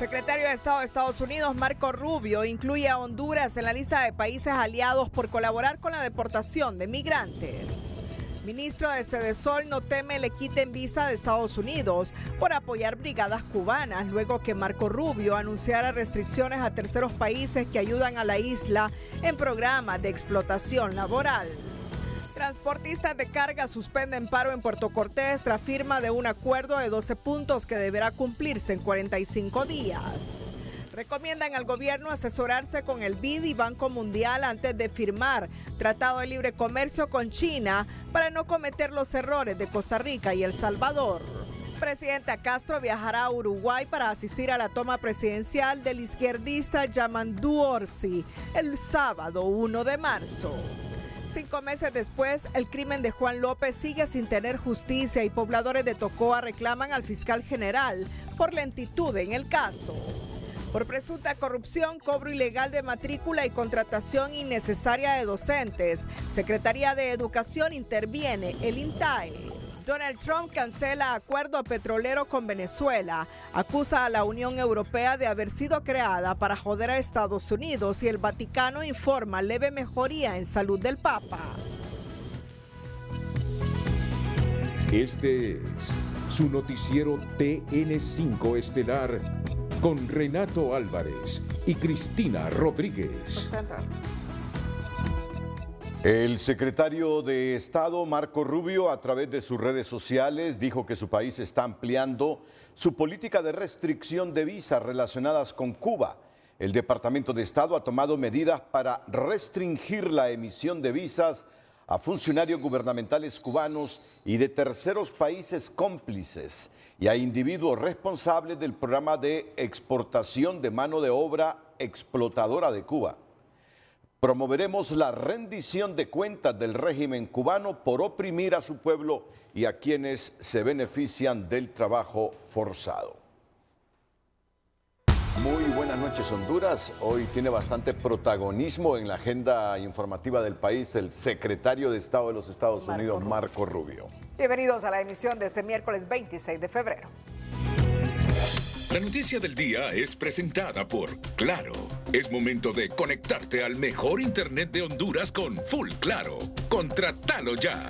Secretario de Estado de Estados Unidos, Marco Rubio, incluye a Honduras en la lista de países aliados por colaborar con la deportación de migrantes. Ministro de Sedesol no teme le quiten visa de Estados Unidos por apoyar brigadas cubanas, luego que Marco Rubio anunciara restricciones a terceros países que ayudan a la isla en programas de explotación laboral. Transportistas de carga suspenden paro en Puerto Cortés tras firma de un acuerdo de 12 puntos que deberá cumplirse en 45 días. Recomiendan al gobierno asesorarse con el BID y Banco Mundial antes de firmar Tratado de Libre Comercio con China para no cometer los errores de Costa Rica y El Salvador. Presidenta Castro viajará a Uruguay para asistir a la toma presidencial del izquierdista Yamandu Orsi el sábado 1 de marzo. 5 meses después, el crimen de Juan López sigue sin tener justicia y pobladores de Tocoa reclaman al fiscal general por lentitud en el caso. Por presunta corrupción, cobro ilegal de matrícula y contratación innecesaria de docentes, Secretaría de Educación interviene el INTAE. Donald Trump cancela acuerdo petrolero con Venezuela, acusa a la Unión Europea de haber sido creada para joder a Estados Unidos y el Vaticano informa leve mejoría en salud del Papa. Este es su noticiero TN5 Estelar con Renato Álvarez y Cristina Rodríguez. El secretario de Estado, Marco Rubio, a través de sus redes sociales, dijo que su país está ampliando su política de restricción de visas relacionadas con Cuba. El Departamento de Estado ha tomado medidas para restringir la emisión de visas a funcionarios gubernamentales cubanos y de terceros países cómplices y a individuos responsables del programa de exportación de mano de obra explotadora de Cuba. Promoveremos la rendición de cuentas del régimen cubano por oprimir a su pueblo y a quienes se benefician del trabajo forzado. Muy buenas noches, Honduras. Hoy tiene bastante protagonismo en la agenda informativa del país el secretario de Estado de los Estados Unidos, Marco Rubio. Bienvenidos a la emisión de este miércoles 26 de febrero. La noticia del día es presentada por Claro. Es momento de conectarte al mejor internet de Honduras con Full Claro. Contratalo ya.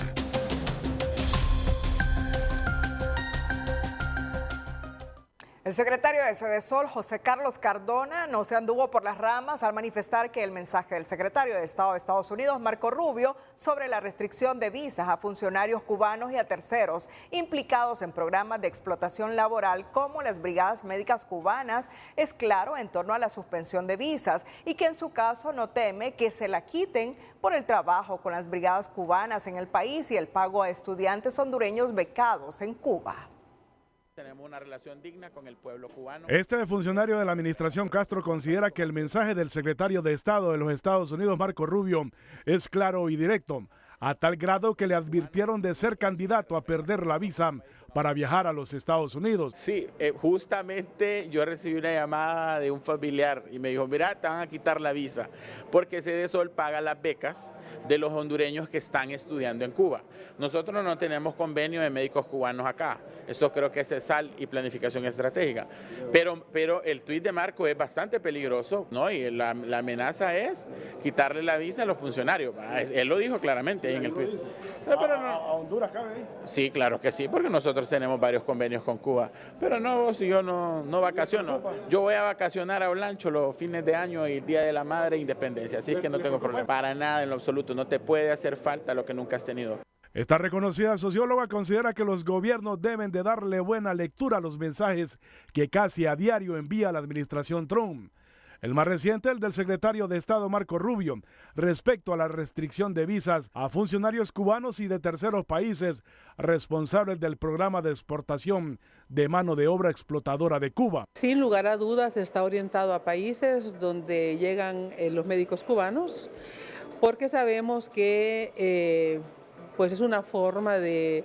El secretario de Sedesol, José Carlos Cardona, no se anduvo por las ramas al manifestar que el mensaje del secretario de Estado de Estados Unidos, Marco Rubio, sobre la restricción de visas a funcionarios cubanos y a terceros implicados en programas de explotación laboral como las brigadas médicas cubanas es claro en torno a la suspensión de visas y que en su caso no teme que se la quiten por el trabajo con las brigadas cubanas en el país y el pago a estudiantes hondureños becados en Cuba. Tenemos una relación digna con el pueblo cubano. Este funcionario de la administración Castro considera que el mensaje del secretario de Estado de los Estados Unidos, Marco Rubio, es claro y directo, a tal grado que le advirtieron de ser candidato a perder la visa para viajar a los Estados Unidos. Sí, justamente yo recibí una llamada de un familiar y me dijo, mira, te van a quitar la visa, porque Sedesol paga las becas de los hondureños que están estudiando en Cuba. Nosotros no tenemos convenio de médicos cubanos acá, eso creo que es CESAL y planificación estratégica, pero el tuit de Marco es bastante peligroso, ¿no? Y la amenaza es quitarle la visa a los funcionarios, él lo dijo claramente en el tuit. ¿A Honduras cabe ahí? Sí, claro que sí, porque nosotros tenemos varios convenios con Cuba, pero no, si yo no vacaciono, yo voy a vacacionar a Olancho los fines de año y el Día de la Madre e Independencia, así es que no tengo problema, para nada en lo absoluto, no te puede hacer falta lo que nunca has tenido. Esta reconocida socióloga considera que los gobiernos deben de darle buena lectura a los mensajes que casi a diario envía la administración Trump. El más reciente, el del secretario de Estado Marco Rubio, respecto a la restricción de visas a funcionarios cubanos y de terceros países responsables del programa de exportación de mano de obra explotadora de Cuba. Sin lugar a dudas está orientado a países donde llegan los médicos cubanos, porque sabemos que pues es una forma de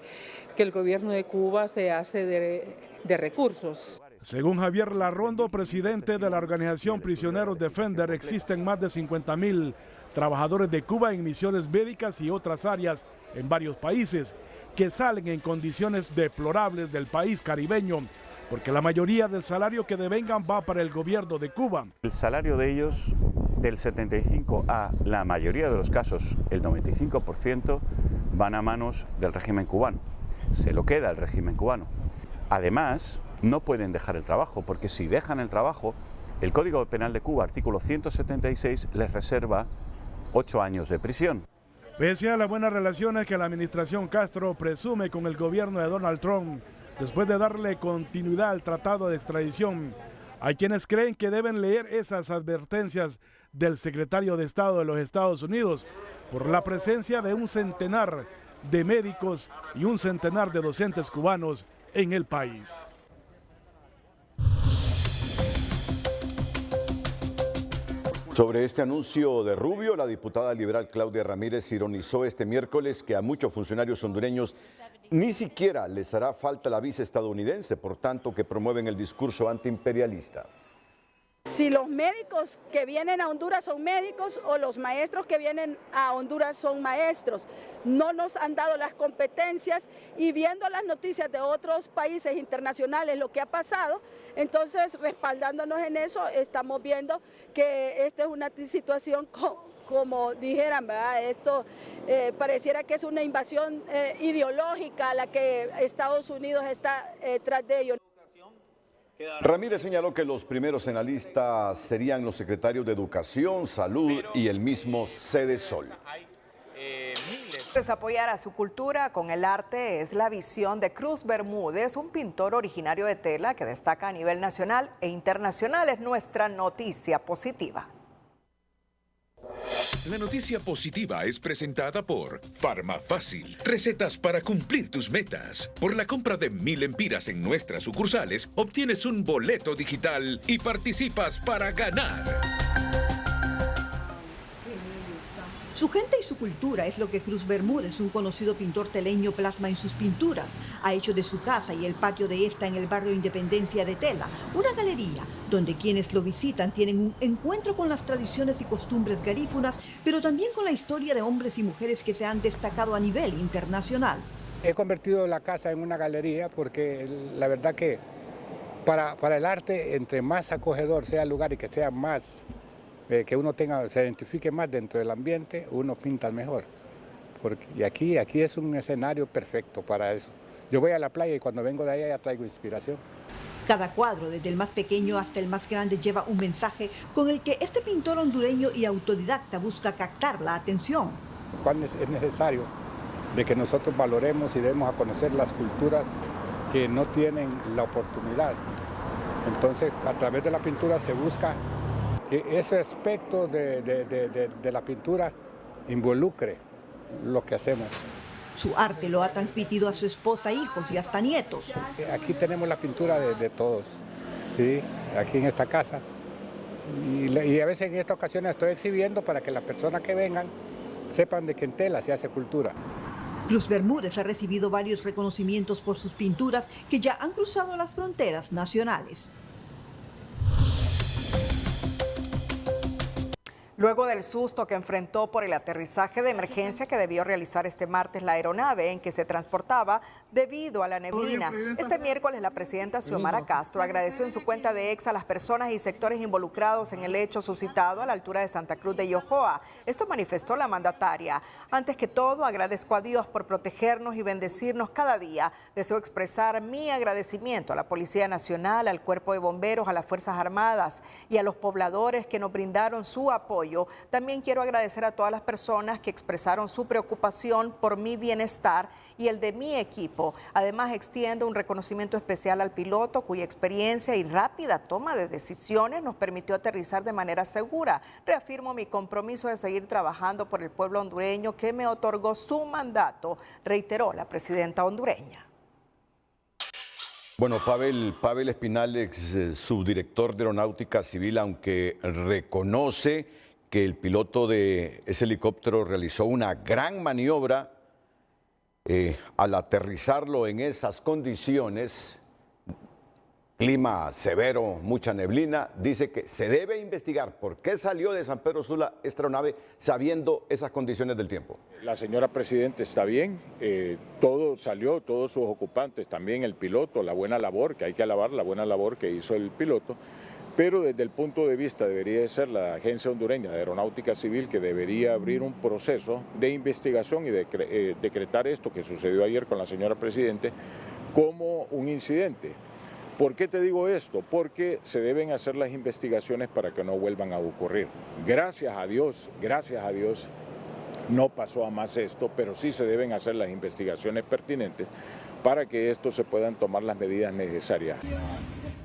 que el gobierno de Cuba se hace de recursos. Según Javier Larrondo, presidente de la organización Prisioneros Defender, existen más de 50.000 trabajadores de Cuba en misiones médicas y otras áreas en varios países que salen en condiciones deplorables del país caribeño porque la mayoría del salario que devengan va para el gobierno de Cuba. El salario de ellos, del 75 a la mayoría de los casos, el 95%, van a manos del régimen cubano. Se lo queda el régimen cubano. Además, no pueden dejar el trabajo, porque si dejan el trabajo, el Código Penal de Cuba, artículo 176, les reserva 8 años de prisión. Pese a las buenas relaciones que la administración Castro presume con el gobierno de Donald Trump, después de darle continuidad al tratado de extradición, hay quienes creen que deben leer esas advertencias del secretario de Estado de los Estados Unidos por la presencia de un centenar de médicos y un centenar de docentes cubanos en el país. Sobre este anuncio de Rubio, la diputada liberal Claudia Ramírez ironizó este miércoles que a muchos funcionarios hondureños ni siquiera les hará falta la visa estadounidense, por tanto que promueven el discurso antiimperialista. Si los médicos que vienen a Honduras son médicos o los maestros que vienen a Honduras son maestros, no nos han dado las competencias y viendo las noticias de otros países internacionales, lo que ha pasado, entonces respaldándonos en eso, estamos viendo que esta es una situación como dijeran, ¿verdad? Esto pareciera que es una invasión ideológica a la que Estados Unidos está tras de ello. Ramírez señaló que los primeros en la lista serían los secretarios de Educación, Salud y el mismo Cedesol. Apoyar a su cultura con el arte es la visión de Cruz Bermúdez, un pintor originario de Tela que destaca a nivel nacional e internacional. Es nuestra noticia positiva. La noticia positiva es presentada por Farmafácil. Recetas para cumplir tus metas. Por la compra de 1000 empiras en nuestras sucursales, obtienes un boleto digital y participas para ganar. Su gente y su cultura es lo que Cruz Bermúdez, un conocido pintor teleño, plasma en sus pinturas. Ha hecho de su casa y el patio de esta en el barrio Independencia de Tela una galería donde quienes lo visitan tienen un encuentro con las tradiciones y costumbres garífunas, pero también con la historia de hombres y mujeres que se han destacado a nivel internacional. He convertido la casa en una galería porque la verdad que para el arte, entre más acogedor sea el lugar y que sea más... que uno se identifique más dentro del ambiente, uno pinta mejor. Y aquí es un escenario perfecto para eso. Yo voy a la playa y cuando vengo de allá ya traigo inspiración. Cada cuadro, desde el más pequeño hasta el más grande, lleva un mensaje con el que este pintor hondureño y autodidacta busca captar la atención. Es necesario de que nosotros valoremos y demos a conocer las culturas que no tienen la oportunidad. Entonces, a través de la pintura se busca que ese aspecto de la pintura involucre lo que hacemos. Su arte lo ha transmitido a su esposa, hijos y hasta nietos. Aquí tenemos la pintura de todos, ¿sí? Aquí en esta casa. Y a veces en esta ocasión estoy exhibiendo para que las personas que vengan sepan de que en Tela se hace cultura. Cruz Bermúdez ha recibido varios reconocimientos por sus pinturas que ya han cruzado las fronteras nacionales. Luego del susto que enfrentó por el aterrizaje de emergencia que debió realizar este martes la aeronave en que se transportaba debido a la neblina, este miércoles la presidenta Xiomara Castro agradeció en su cuenta de X a las personas y sectores involucrados en el hecho suscitado a la altura de Santa Cruz de Yojoa. Esto manifestó la mandataria. Antes que todo, agradezco a Dios por protegernos y bendecirnos cada día. Deseo expresar mi agradecimiento a la Policía Nacional, al Cuerpo de Bomberos, a las Fuerzas Armadas y a los pobladores que nos brindaron su apoyo. También quiero agradecer a todas las personas que expresaron su preocupación por mi bienestar y el de mi equipo. Además, extiendo un reconocimiento especial al piloto cuya experiencia y rápida toma de decisiones nos permitió aterrizar de manera segura. Reafirmo mi compromiso de seguir trabajando por el pueblo hondureño que me otorgó su mandato, reiteró la presidenta hondureña. Bueno, Pavel Espinal, ex subdirector de Aeronáutica Civil, aunque reconoce que el piloto de ese helicóptero realizó una gran maniobra al aterrizarlo en esas condiciones, clima severo, mucha neblina, dice que se debe investigar por qué salió de San Pedro Sula esta aeronave sabiendo esas condiciones del tiempo. La señora Presidenta está bien, todo salió, todos sus ocupantes, también el piloto, la buena labor, que hay que alabar la buena labor que hizo el piloto, pero desde el punto de vista debería ser la Agencia Hondureña de Aeronáutica Civil que debería abrir un proceso de investigación y decretar esto que sucedió ayer con la señora Presidenta como un incidente. ¿Por qué te digo esto? Porque se deben hacer las investigaciones para que no vuelvan a ocurrir. Gracias a Dios, no pasó a más esto, pero sí se deben hacer las investigaciones pertinentes para que esto se puedan tomar las medidas necesarias.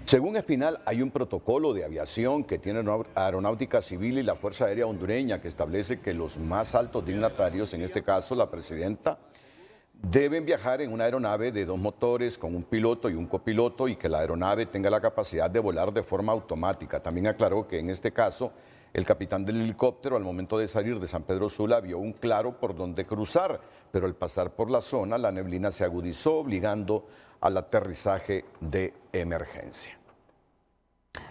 Según Espinal, hay un protocolo de aviación que tiene Aeronáutica Civil y la Fuerza Aérea Hondureña que establece que los más altos dignatarios, en este caso la presidenta, deben viajar en una aeronave de 2 motores con un piloto y un copiloto y que la aeronave tenga la capacidad de volar de forma automática. También aclaró que en este caso el capitán del helicóptero al momento de salir de San Pedro Sula vio un claro por donde cruzar, pero al pasar por la zona la neblina se agudizó obligando al aterrizaje de emergencia.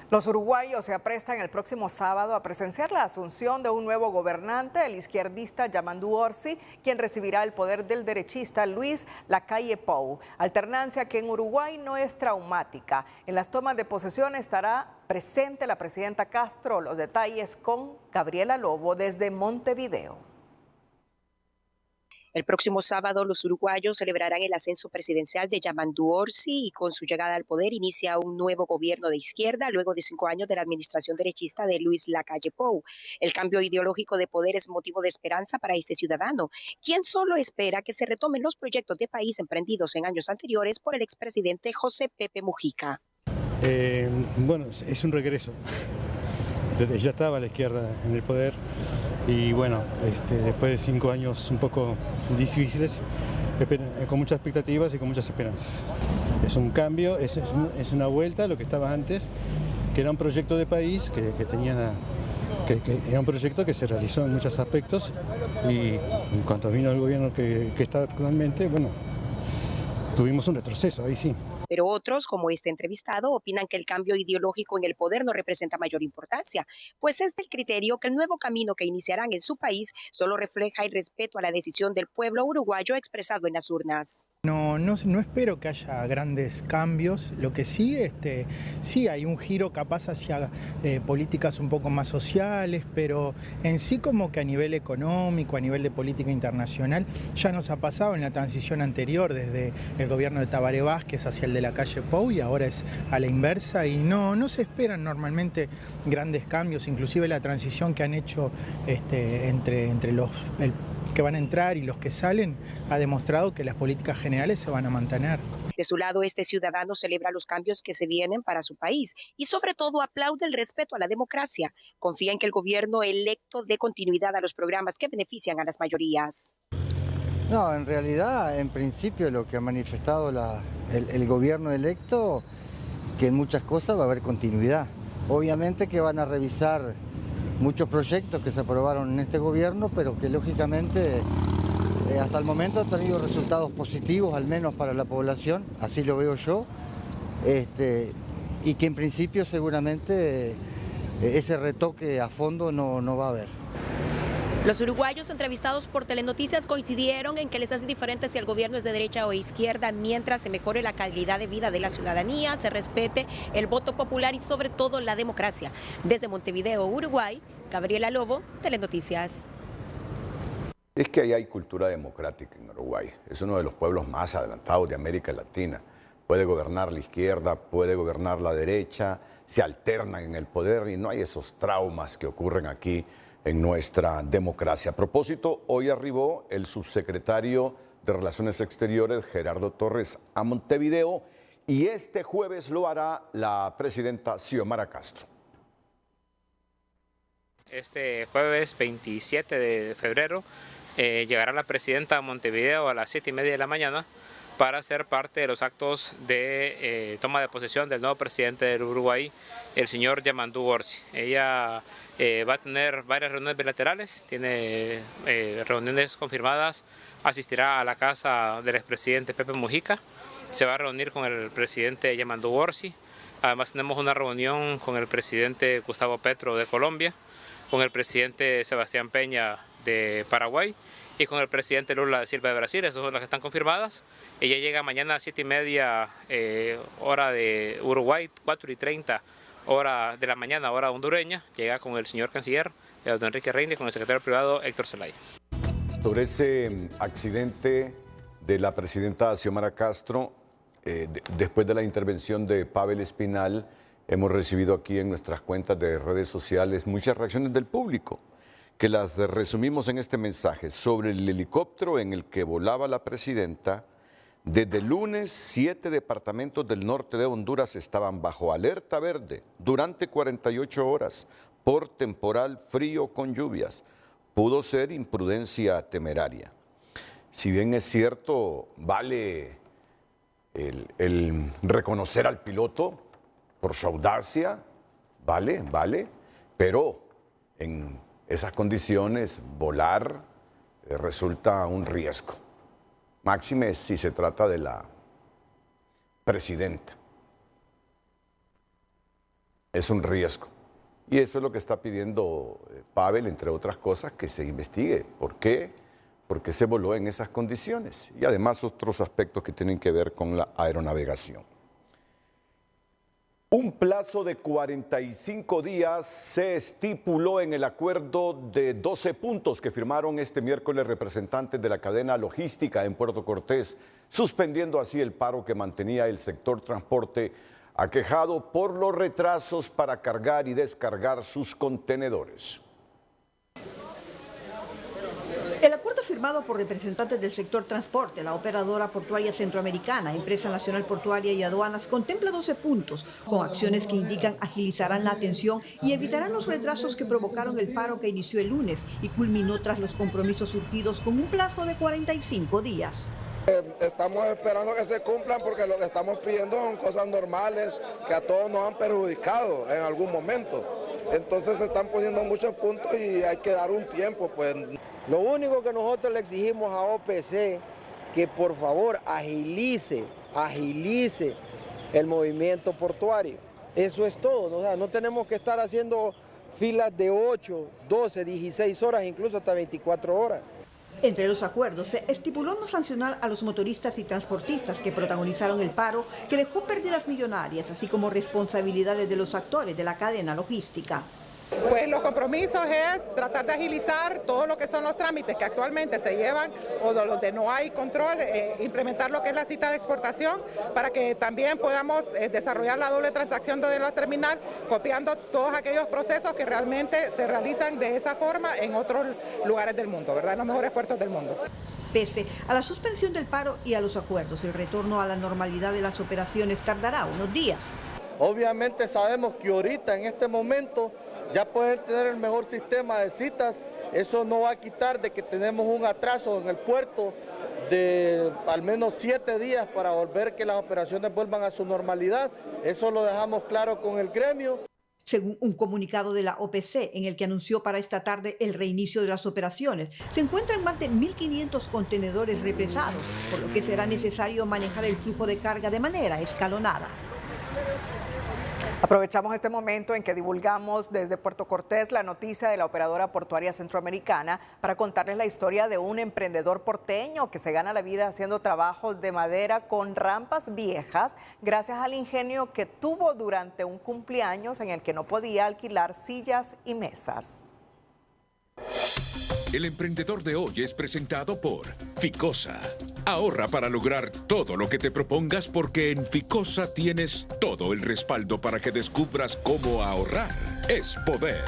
Los uruguayos se aprestan el próximo sábado a presenciar la asunción de un nuevo gobernante, el izquierdista Yamandu Orsi, quien recibirá el poder del derechista Luis Lacalle Pou. Alternancia que en Uruguay no es traumática. En las tomas de posesión estará presente la presidenta Castro. Los detalles con Gabriela Lobo desde Montevideo. El próximo sábado los uruguayos celebrarán el ascenso presidencial de Yamandu Orsi y con su llegada al poder inicia un nuevo gobierno de izquierda luego de 5 años de la administración derechista de Luis Lacalle Pou. El cambio ideológico de poder es motivo de esperanza para este ciudadano, quien solo espera que se retomen los proyectos de país emprendidos en años anteriores por el expresidente José Pepe Mujica. Bueno, es un regreso. Ya estaba la izquierda en el poder y bueno, después de 5 años un poco difíciles, con muchas expectativas y con muchas esperanzas. Es un cambio, es una vuelta a lo que estaba antes, que era un proyecto de país, que era un proyecto que se realizó en muchos aspectos y en cuanto vino el gobierno que está actualmente, bueno, tuvimos un retroceso, ahí sí. Pero otros, como este entrevistado, opinan que el cambio ideológico en el poder no representa mayor importancia, pues es del criterio que el nuevo camino que iniciarán en su país solo refleja el respeto a la decisión del pueblo uruguayo expresado en las urnas. No espero que haya grandes cambios, lo que sí, sí hay un giro capaz hacia políticas un poco más sociales, pero en sí como que a nivel económico, a nivel de política internacional, ya nos ha pasado en la transición anterior, desde el gobierno de Tabaré Vázquez hacia el de Lacalle Pou y ahora es a la inversa y no se esperan normalmente grandes cambios, inclusive la transición que han hecho entre los que van a entrar y los que salen ha demostrado que las políticas generales se van a mantener. De su lado, este ciudadano celebra los cambios que se vienen para su país y sobre todo aplaude el respeto a la democracia. Confía en que el gobierno electo dé continuidad a los programas que benefician a las mayorías. No, en realidad, en principio lo que ha manifestado el gobierno electo, que en muchas cosas va a haber continuidad. Obviamente que van a revisar muchos proyectos que se aprobaron en este gobierno, pero que lógicamente hasta el momento han tenido resultados positivos, al menos para la población, así lo veo yo, y que en principio seguramente ese retoque a fondo no va a haber. Los uruguayos entrevistados por Telenoticias coincidieron en que les hace diferente si el gobierno es de derecha o izquierda, mientras se mejore la calidad de vida de la ciudadanía, se respete el voto popular y sobre todo la democracia. Desde Montevideo, Uruguay, Gabriela Lobo, Telenoticias. Es que ahí hay cultura democrática en Uruguay. Es uno de los pueblos más adelantados de América Latina. Puede gobernar la izquierda, puede gobernar la derecha, se alternan en el poder y no hay esos traumas que ocurren aquí en nuestra democracia. A propósito, hoy arribó el subsecretario de Relaciones Exteriores, Gerardo Torres, a Montevideo y este jueves lo hará la presidenta Xiomara Castro. Este jueves 27 de febrero llegará la presidenta a Montevideo a las 7:30 de la mañana para ser parte de los actos de toma de posesión del nuevo presidente del Uruguay, el señor Yamandu Orsi. Ella va a tener varias reuniones bilaterales, tiene reuniones confirmadas, asistirá a la casa del expresidente Pepe Mujica, se va a reunir con el presidente Yamandu Orsi, Además tenemos una reunión con el presidente Gustavo Petro de Colombia, con el presidente Sebastián Peña de Paraguay y con el presidente Lula da Silva de Brasil. Esas son las que están confirmadas. Ella llega mañana a 7:30 hora de Uruguay, 4:30 hora de la mañana, hora hondureña. Llega con el señor canciller, don Enrique Reina, y con el secretario privado Héctor Zelaya. Sobre ese accidente de la presidenta Xiomara Castro, después de la intervención de Pavel Espinal, hemos recibido aquí en nuestras cuentas de redes sociales muchas reacciones del público, que las resumimos en este mensaje. Sobre el helicóptero en el que volaba la presidenta, desde el lunes 7 departamentos del norte de Honduras estaban bajo alerta verde durante 48 horas por temporal frío con lluvias. Pudo ser imprudencia temeraria. Si bien es cierto, vale el reconocer al piloto por su audacia, vale, pero en esas condiciones volar resulta un riesgo. Máxime si se trata de la presidenta. Es un riesgo. Y eso es lo que está pidiendo Pavel, entre otras cosas, que se investigue. ¿Por qué? Porque se voló en esas condiciones. Y además otros aspectos que tienen que ver con la aeronavegación. Un plazo de 45 días se estipuló en el acuerdo de 12 puntos que firmaron este miércoles representantes de la cadena logística en Puerto Cortés, suspendiendo así el paro que mantenía el sector transporte aquejado por los retrasos para cargar y descargar sus contenedores. El acuerdo firmado por representantes del sector transporte, la operadora portuaria centroamericana, Empresa Nacional Portuaria y Aduanas, contempla 12 puntos, con acciones que indican agilizarán la atención y evitarán los retrasos que provocaron el paro que inició el lunes y culminó tras los compromisos surgidos con un plazo de 45 días. Estamos esperando que se cumplan porque lo que estamos pidiendo son cosas normales que a todos nos han perjudicado en algún momento. Entonces se están poniendo muchos puntos y hay que dar un tiempo, pues. Lo único que nosotros le exigimos a OPC, que por favor agilice el movimiento portuario. Eso es todo, o sea, no tenemos que estar haciendo filas de 8, 12, 16 horas, incluso hasta 24 horas. Entre los acuerdos se estipuló no sancionar a los motoristas y transportistas que protagonizaron el paro, que dejó pérdidas millonarias, así como responsabilidades de los actores de la cadena logística. Pues los compromisos es tratar de agilizar todo lo que son los trámites que actualmente se llevan o de donde no hay control, implementar lo que es la cita de exportación para que también podamos desarrollar la doble transacción de la terminal, copiando todos aquellos procesos que realmente se realizan de esa forma en otros lugares del mundo, ¿verdad? En los mejores puertos del mundo. Pese a la suspensión del paro y a los acuerdos, el retorno a la normalidad de las operaciones tardará unos días. Obviamente sabemos que ahorita, en este momento, ya pueden tener el mejor sistema de citas. Eso no va a quitar de que tenemos un atraso en el puerto de al menos 7 días para volver que las operaciones vuelvan a su normalidad. Eso lo dejamos claro con el gremio. Según un comunicado de la OPC, en el que anunció para esta tarde el reinicio de las operaciones, se encuentran más de 1.500 contenedores represados, por lo que será necesario manejar el flujo de carga de manera escalonada. Aprovechamos este momento en que divulgamos desde Puerto Cortés la noticia de la operadora portuaria centroamericana para contarles la historia de un emprendedor porteño que se gana la vida haciendo trabajos de madera con rampas viejas gracias al ingenio que tuvo durante un cumpleaños en el que no podía alquilar sillas y mesas. El emprendedor de hoy es presentado por Ficosa. Ahorra para lograr todo lo que te propongas porque en Ficosa tienes todo el respaldo para que descubras cómo ahorrar es poder.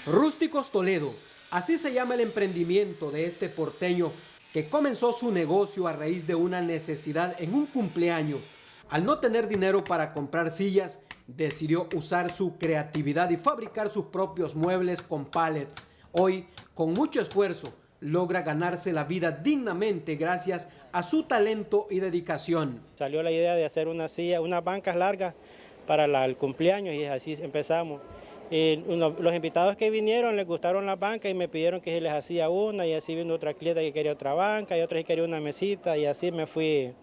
Rústicos Toledo, así se llama el emprendimiento de este porteño que comenzó su negocio a raíz de una necesidad en un cumpleaños. Al no tener dinero para comprar sillas, decidió usar su creatividad y fabricar sus propios muebles con pallets. Hoy, con mucho esfuerzo, logra ganarse la vida dignamente gracias a su talento y dedicación. Salió la idea de hacer una silla, unas bancas largas para el cumpleaños y así empezamos. Los invitados que vinieron les gustaron las bancas y me pidieron que se les hacía una y así vino otra clienta que quería otra banca y otra que quería una mesita y así me fui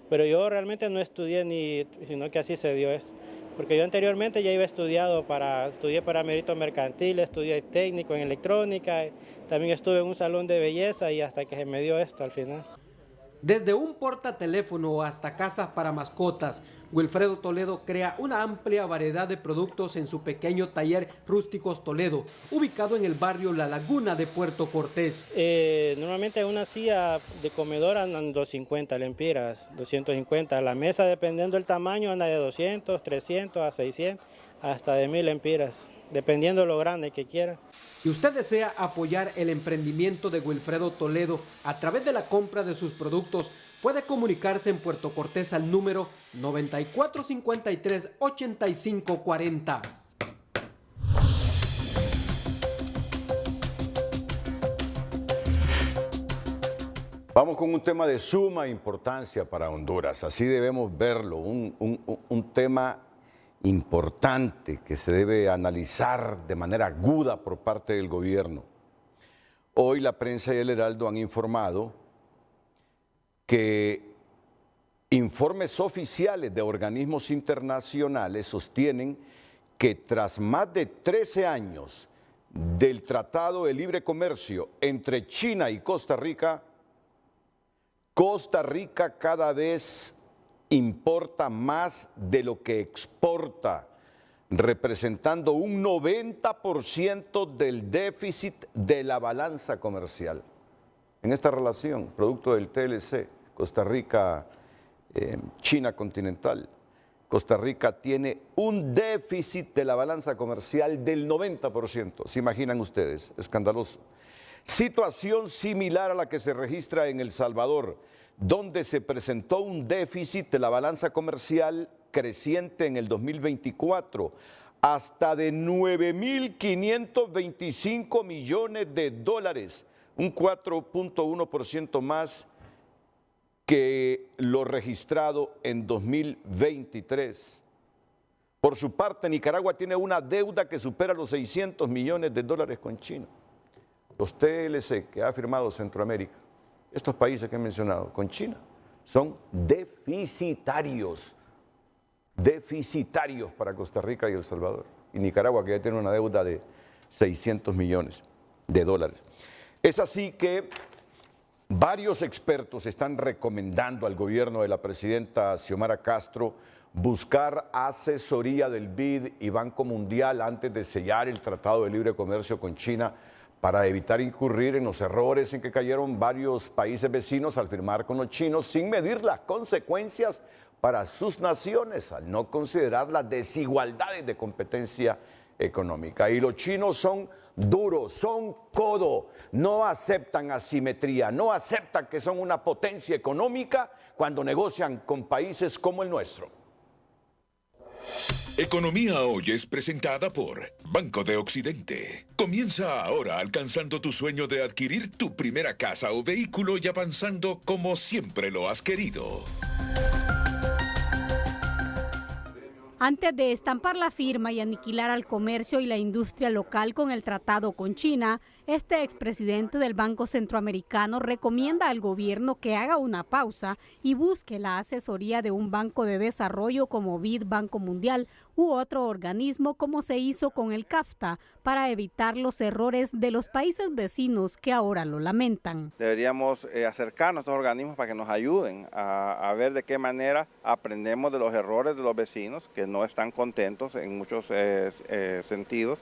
Pero yo realmente no estudié sino que así se dio esto. Porque yo anteriormente ya iba estudié para mérito mercantil, estudié técnico en electrónica, también estuve en un salón de belleza y hasta que se me dio esto al final. Desde un portateléfono hasta casas para mascotas, Wilfredo Toledo crea una amplia variedad de productos en su pequeño taller Rústicos Toledo, ubicado en el barrio La Laguna de Puerto Cortés. Normalmente una silla de comedor andan 250 lempiras, 250. La mesa, dependiendo del tamaño, anda de 200, 300 a 600, hasta de 1000 lempiras, dependiendo de lo grande que quiera. Si usted desea apoyar el emprendimiento de Wilfredo Toledo a través de la compra de sus productos, puede comunicarse en Puerto Cortés al número 9453-8540. Vamos con un tema de suma importancia para Honduras, así debemos verlo, un tema importante que se debe analizar de manera aguda por parte del gobierno. Hoy la prensa y el Heraldo han informado que informes oficiales de organismos internacionales sostienen que tras más de 13 años del Tratado de Libre Comercio entre China y Costa Rica cada vez importa más de lo que exporta, representando un 90% del déficit de la balanza comercial. En esta relación, producto del TLC, Costa Rica, China continental, Costa Rica tiene un déficit de la balanza comercial del 90%. ¿Se imaginan ustedes? Escandaloso. Situación similar a la que se registra en El Salvador, donde se presentó un déficit de la balanza comercial creciente en el 2024, hasta de 9.525 millones de dólares, un 4.1% más que lo registrado en 2023. Por su parte, Nicaragua tiene una deuda que supera los 600 millones de dólares con China. Los TLC que ha firmado Centroamérica, estos países que he mencionado, con China, son deficitarios para Costa Rica y El Salvador. Y Nicaragua, que ya tiene una deuda de 600 millones de dólares. Es así que varios expertos están recomendando al gobierno de la presidenta Xiomara Castro buscar asesoría del BID y Banco Mundial antes de sellar el Tratado de Libre Comercio con China, para evitar incurrir en los errores en que cayeron varios países vecinos al firmar con los chinos sin medir las consecuencias para sus naciones, al no considerar las desigualdades de competencia económica. Y los chinos son duros, son codo, no aceptan asimetría, no aceptan que son una potencia económica cuando negocian con países como el nuestro. Economía Hoy es presentada por Banco de Occidente. Comienza ahora alcanzando tu sueño de adquirir tu primera casa o vehículo y avanzando como siempre lo has querido. Antes de estampar la firma y aniquilar al comercio y la industria local con el tratado con China, este expresidente del Banco Centroamericano recomienda al gobierno que haga una pausa y busque la asesoría de un banco de desarrollo como BID, Banco Mundial u otro organismo como se hizo con el CAFTA para evitar los errores de los países vecinos que ahora lo lamentan. Deberíamos acercarnos a estos organismos para que nos ayuden a ver de qué manera aprendemos de los errores de los vecinos que no están contentos en muchos sentidos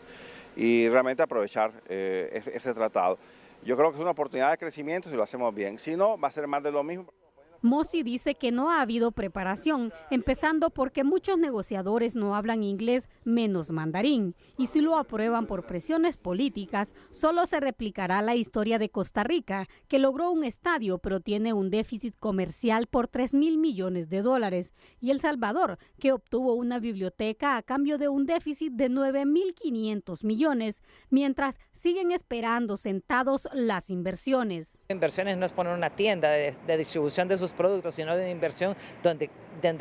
y realmente aprovechar ese tratado. Yo creo que es una oportunidad de crecimiento si lo hacemos bien, si no va a ser más de lo mismo. Mossi dice que no ha habido preparación, empezando porque muchos negociadores no hablan inglés menos mandarín, y si lo aprueban por presiones políticas, solo se replicará la historia de Costa Rica, que logró un estadio pero tiene un déficit comercial por 3.000 millones de dólares, y El Salvador, que obtuvo una biblioteca a cambio de un déficit de 9.500 millones, mientras siguen esperando sentados las inversiones. Inversiones no es poner una tienda de distribución de sus productos, sino de una inversión donde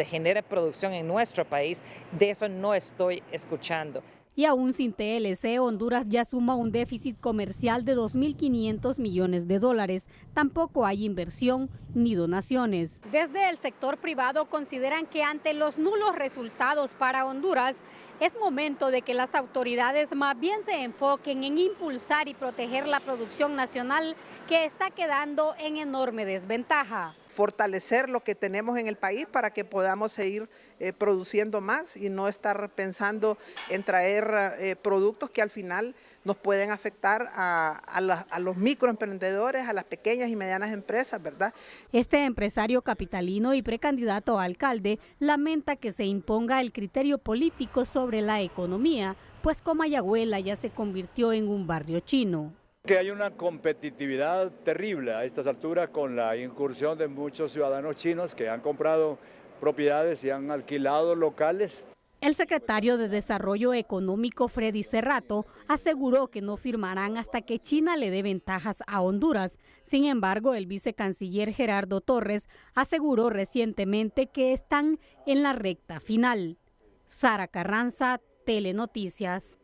genere producción en nuestro país. De eso no estoy escuchando. Y aún sin TLC, Honduras ya suma un déficit comercial de 2.500 millones de dólares. Tampoco hay inversión ni donaciones. Desde el sector privado consideran que ante los nulos resultados para Honduras, es momento de que las autoridades más bien se enfoquen en impulsar y proteger la producción nacional, que está quedando en enorme desventaja. Fortalecer lo que tenemos en el país para que podamos seguir produciendo más y no estar pensando en traer productos que al final nos pueden afectar a los microemprendedores, a las pequeñas y medianas empresas, ¿verdad? Este empresario capitalino y precandidato a alcalde lamenta que se imponga el criterio político sobre la economía, pues Comayagüela ya se convirtió en un barrio chino. Que hay una competitividad terrible a estas alturas con la incursión de muchos ciudadanos chinos que han comprado propiedades y han alquilado locales. El secretario de Desarrollo Económico, Freddy Cerrato, aseguró que no firmarán hasta que China le dé ventajas a Honduras. Sin embargo, el vicecanciller Gerardo Torres aseguró recientemente que están en la recta final. Sara Carranza, Telenoticias.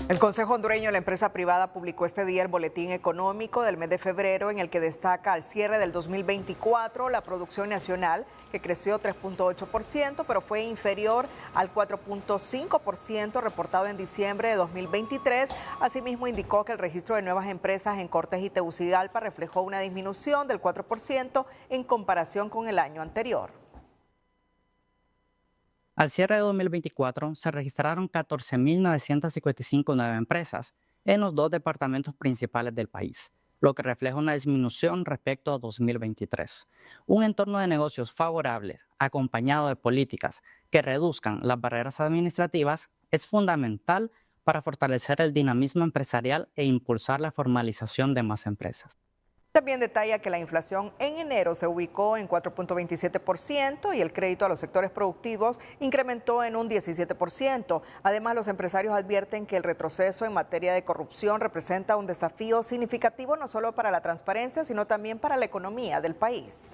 El Consejo Hondureño de la Empresa Privada publicó este día el boletín económico del mes de febrero, en el que destaca al cierre del 2024 la producción nacional, que creció 3.8%, pero fue inferior al 4.5% reportado en diciembre de 2023. Asimismo, indicó que el registro de nuevas empresas en Cortés y Tegucigalpa reflejó una disminución del 4% en comparación con el año anterior. Al cierre de 2024 se registraron 14.955 nuevas empresas en los 2 departamentos principales del país, lo que refleja una disminución respecto a 2023. Un entorno de negocios favorable, acompañado de políticas que reduzcan las barreras administrativas, es fundamental para fortalecer el dinamismo empresarial e impulsar la formalización de más empresas. También detalla que la inflación en enero se ubicó en 4.27% y el crédito a los sectores productivos incrementó en un 17%. Además, los empresarios advierten que el retroceso en materia de corrupción representa un desafío significativo no solo para la transparencia, sino también para la economía del país.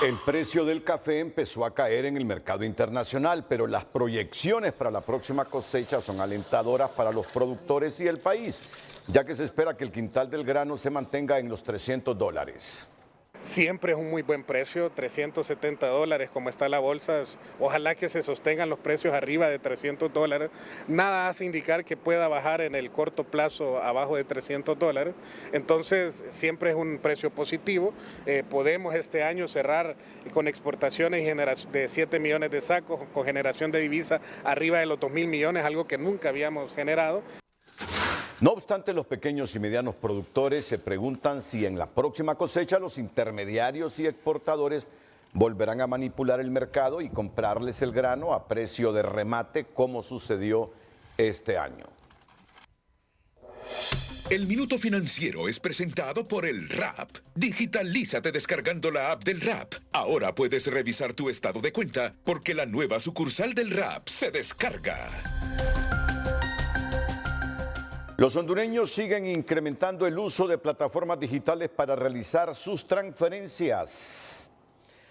El precio del café empezó a caer en el mercado internacional, pero las proyecciones para la próxima cosecha son alentadoras para los productores y el país, ya que se espera que el quintal del grano se mantenga en los $300. Siempre es un muy buen precio, $370 como está la bolsa. Ojalá que se sostengan los precios arriba de $300. Nada hace indicar que pueda bajar en el corto plazo abajo de $300. Entonces siempre es un precio positivo. Podemos este año cerrar con exportaciones de 7 millones de sacos, con generación de divisa arriba de los 2.000 millones, algo que nunca habíamos generado. No obstante, los pequeños y medianos productores se preguntan si en la próxima cosecha los intermediarios y exportadores volverán a manipular el mercado y comprarles el grano a precio de remate, como sucedió este año. El Minuto Financiero es presentado por el RAP. Digitalízate descargando la app del RAP. Ahora puedes revisar tu estado de cuenta porque la nueva sucursal del RAP se descarga. Los hondureños siguen incrementando el uso de plataformas digitales para realizar sus transferencias.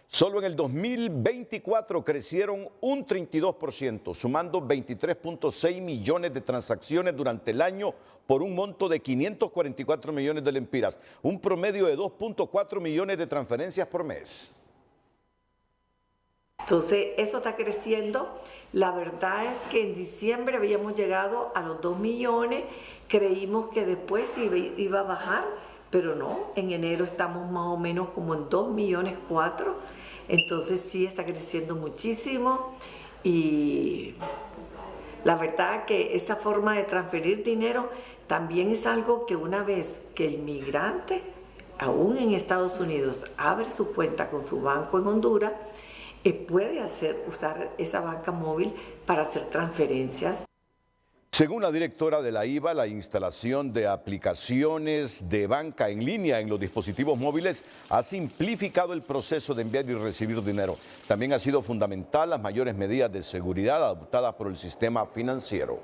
Solo en el 2024 crecieron un 32%, sumando 23.6 millones de transacciones durante el año por un monto de 544 millones de lempiras, un promedio de 2.4 millones de transferencias por mes. Entonces, eso está creciendo. La verdad es que en diciembre habíamos llegado a los 2 millones, creímos que después iba a bajar, pero no, en enero estamos más o menos como en 2 millones 4, entonces sí está creciendo muchísimo y la verdad que esa forma de transferir dinero también es algo que una vez que el migrante, aún en Estados Unidos, abre su cuenta con su banco en Honduras, puede usar esa banca móvil para hacer transferencias. Según la directora de la IVA, la instalación de aplicaciones de banca en línea en los dispositivos móviles ha simplificado el proceso de enviar y recibir dinero. También ha sido fundamental las mayores medidas de seguridad adoptadas por el sistema financiero.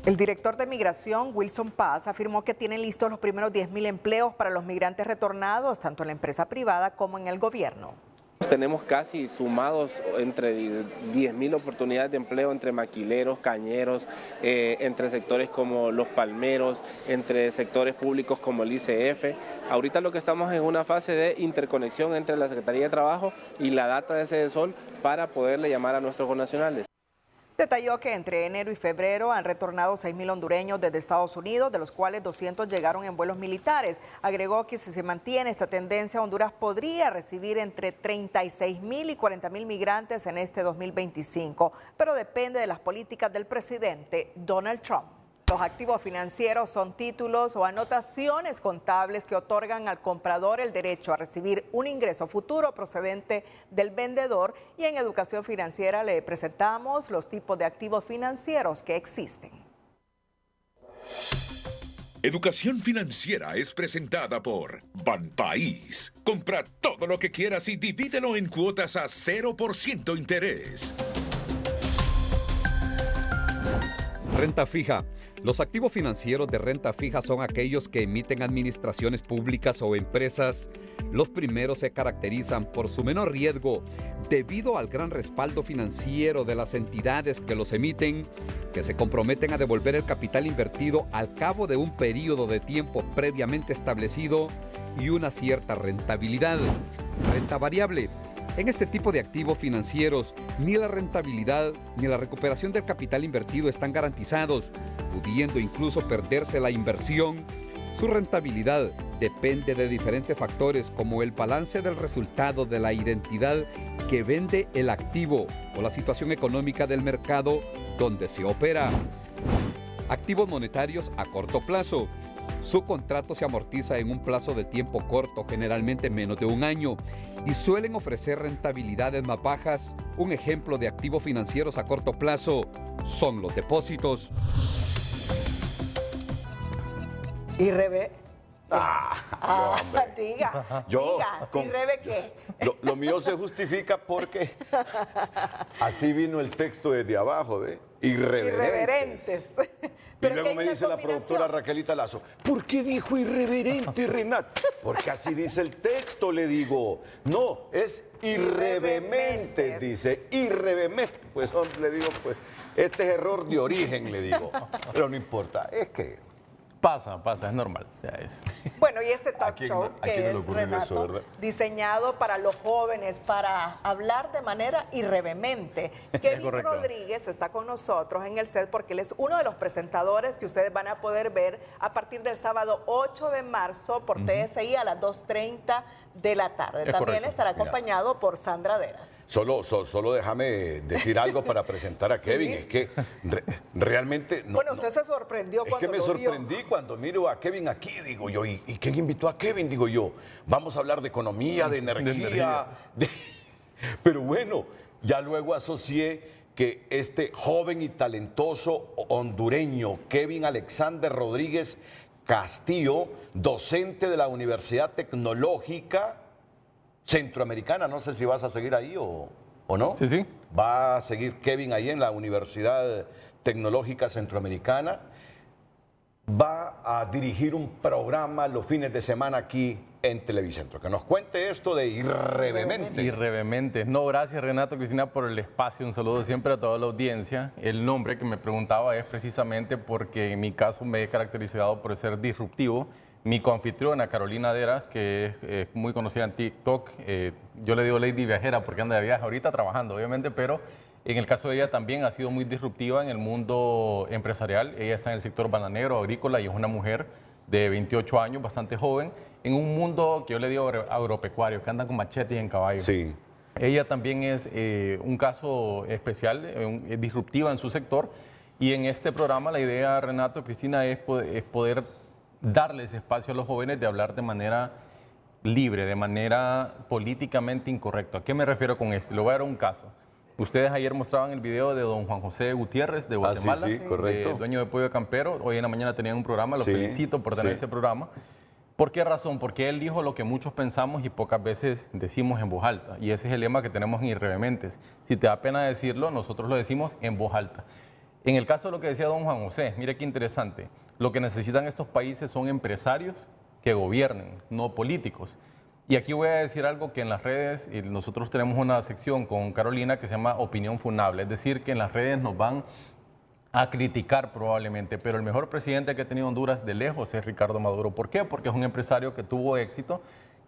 El director de Migración, Wilson Paz, afirmó que tienen listos los primeros 10.000 empleos para los migrantes retornados, tanto en la empresa privada como en el gobierno. Tenemos casi sumados entre 10.000 oportunidades de empleo entre maquileros, cañeros, entre sectores como los palmeros, entre sectores públicos como el ICF. Ahorita lo que estamos en una fase de interconexión entre la Secretaría de Trabajo y la data de Sedesol para poderle llamar a nuestros connacionales. Detalló que entre enero y febrero han retornado 6.000 hondureños desde Estados Unidos, de los cuales 200 llegaron en vuelos militares. Agregó que si se mantiene esta tendencia, Honduras podría recibir entre 36.000 y 40.000 migrantes en este 2025, pero depende de las políticas del presidente Donald Trump. Los activos financieros son títulos o anotaciones contables que otorgan al comprador el derecho a recibir un ingreso futuro procedente del vendedor, y en educación financiera le presentamos los tipos de activos financieros que existen. Educación financiera es presentada por Banpaís. Compra todo lo que quieras y divídelo en cuotas a 0% interés. Renta fija. Los activos financieros de renta fija son aquellos que emiten administraciones públicas o empresas. Los primeros se caracterizan por su menor riesgo debido al gran respaldo financiero de las entidades que los emiten, que se comprometen a devolver el capital invertido al cabo de un periodo de tiempo previamente establecido y una cierta rentabilidad. Renta variable. En este tipo de activos financieros, ni la rentabilidad ni la recuperación del capital invertido están garantizados, pudiendo incluso perderse la inversión. Su rentabilidad depende de diferentes factores como el balance del resultado de la identidad que vende el activo o la situación económica del mercado donde se opera. Activos monetarios a corto plazo. Su contrato se amortiza en un plazo de tiempo corto, generalmente menos de un año, y suelen ofrecer rentabilidades más bajas. Un ejemplo de activos financieros a corto plazo son los depósitos. ¿Y Rebe? Diga, ¿y Rebe qué? Lo mío se justifica porque así vino el texto desde abajo, ¿ve? Irreverentes. Y luego me dice la productora Raquelita Lazo, ¿por qué dijo irreverente, Renato? Porque así dice el texto, le digo. No, es irrevemente, dice, irrevemente. Pues le digo, pues, este es error de origen, le digo. Pero no importa, es que... Pasa, es normal. O sea, Bueno, y este talk show que es, Renato, eso, diseñado para los jóvenes, para hablar de manera irrevemente. Kevin Rodríguez está con nosotros en el set porque él es uno de los presentadores que ustedes van a poder ver a partir del sábado 8 de marzo por TSI a las 2:30 de la tarde. También estará acompañado por Sandra Deras. Solo déjame decir algo para presentar a Kevin. ¿Sí? Es que realmente... Bueno, usted se sorprendió cuando lo vio. Es que me sorprendí cuando miro a Kevin aquí, digo yo, ¿y quién invitó a Kevin? Digo yo, vamos a hablar de economía, de energía. Pero bueno, ya luego asocié que este joven y talentoso hondureño, Kevin Alexander Rodríguez Castillo, docente de la Universidad Tecnológica Centroamericana, no sé si vas a seguir ahí o no. Sí. Va a seguir Kevin ahí en la Universidad Tecnológica Centroamericana. Va a dirigir un programa los fines de semana aquí en Televicentro. Que nos cuente esto de Irrevemente. Irrevemente. No, gracias Renato, Cristina, por el espacio. Un saludo siempre a toda la audiencia. El nombre que me preguntaba es precisamente porque en mi caso me he caracterizado por ser disruptivo. Mi coanfitriona, Carolina Deras, que es muy conocida en TikTok, yo le digo Lady Viajera porque anda de viaje ahorita trabajando, obviamente, pero en el caso de ella también ha sido muy disruptiva en el mundo empresarial. Ella está en el sector bananero, agrícola, y es una mujer de 28 años, bastante joven, en un mundo que yo le digo agropecuario, que anda con machetes en caballos. Sí. Ella también es un caso especial, disruptiva en su sector, y en este programa la idea, Renato, Cristina, es poder darles espacio a los jóvenes de hablar de manera libre, de manera políticamente incorrecta. ¿A qué me refiero con esto? Le voy a dar un caso. Ustedes ayer mostraban el video de don Juan José Gutiérrez de Guatemala, sí, correcto. Dueño de Pollo Campero. Hoy en la mañana tenían un programa, lo felicito por tener ese programa. ¿Por qué razón? Porque él dijo lo que muchos pensamos y pocas veces decimos en voz alta. Y ese es el lema que tenemos en Irrevementes. Si te da pena decirlo, nosotros lo decimos en voz alta. En el caso de lo que decía don Juan José, mire qué interesante. Lo que necesitan estos países son empresarios que gobiernen, no políticos. Y aquí voy a decir algo que en las redes, y nosotros tenemos una sección con Carolina que se llama Opinión Funable, es decir, que en las redes nos van a criticar probablemente, pero el mejor presidente que ha tenido Honduras de lejos es Ricardo Maduro. ¿Por qué? Porque es un empresario que tuvo éxito,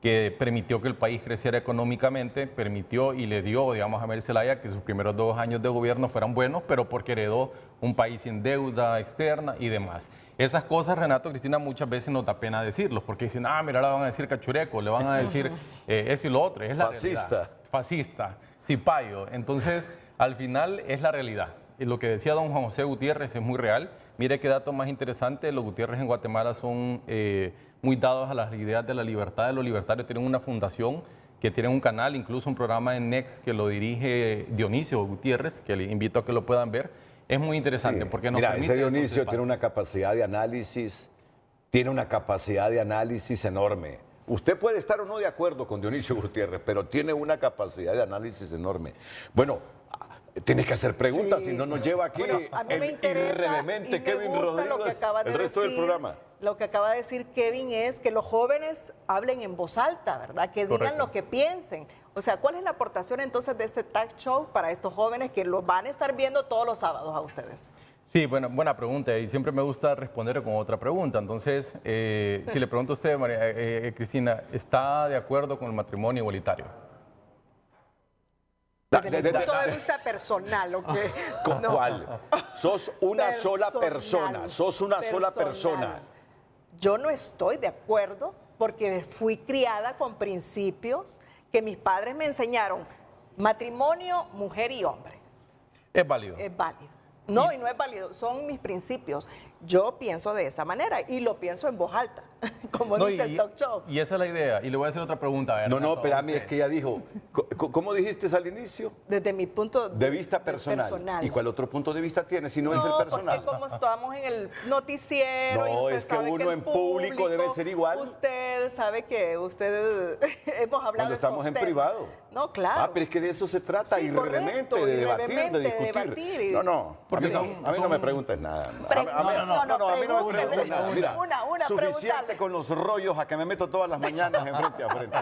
que permitió que el país creciera económicamente, permitió y le dio, digamos, a Mel Zelaya que sus primeros 2 años de gobierno fueran buenos, pero porque heredó un país sin deuda externa y demás. Esas cosas, Renato, Cristina, muchas veces nos da pena decirlos, porque dicen, mira, le van a decir cachureco, le van a decir eso y lo otro. Es la fascista. Realidad. Fascista, cipayo. Entonces, al final es la realidad. Y lo que decía don Juan José Gutiérrez es muy real. Mire qué dato más interesante, los Gutiérrez en Guatemala son muy dados a las ideas de la libertad. Los libertarios tienen una fundación que tiene un canal, incluso un programa en Next que lo dirige Dionisio Gutiérrez, que le invito a que lo puedan ver. Es muy interesante porque nos permite... Ese Dionisio tiene una capacidad de análisis, enorme. Usted puede estar o no de acuerdo con Dionisio Gutiérrez, pero tiene una capacidad de análisis enorme. Bueno, tienes que hacer preguntas, si no nos lleva aquí el irreverente Kevin Rodríguez el resto del programa. Lo que acaba de decir Kevin es que los jóvenes hablen en voz alta, ¿verdad? Que digan lo que piensen. O sea, ¿cuál es la aportación entonces de este talk show para estos jóvenes que lo van a estar viendo todos los sábados a ustedes? Sí, buena pregunta y siempre me gusta responder con otra pregunta. Entonces, si le pregunto a usted, María Cristina, ¿está de acuerdo con el matrimonio igualitario? Desde mi punto de vista personal, ¿ok? ¿Con cuál? Sos una sola persona, sola persona. Yo no estoy de acuerdo porque fui criada con principios que mis padres me enseñaron. Matrimonio, mujer y hombre. Es válido. Es válido. No, y no es válido, son mis principios. Yo pienso de esa manera y lo pienso en voz alta, como dice el talk show. Y esa es la idea. Y le voy a hacer otra pregunta. A ver, no, espérame, es que ella dijo, ¿cómo dijiste al inicio? Desde mi punto de vista personal. ¿Y cuál otro punto de vista tiene si no es el personal? Porque como estamos en el noticiero... No, es que uno en público debe ser igual. Usted sabe que hemos hablado cuando estamos en privado. No, claro. Pero es que de eso se trata, irreverente, de debatir, de discutir. No, a mí no me preguntes nada. A mí no me preguntes nada. Mira, suficiente con los rollos a que me meto todas las mañanas en frente a frente.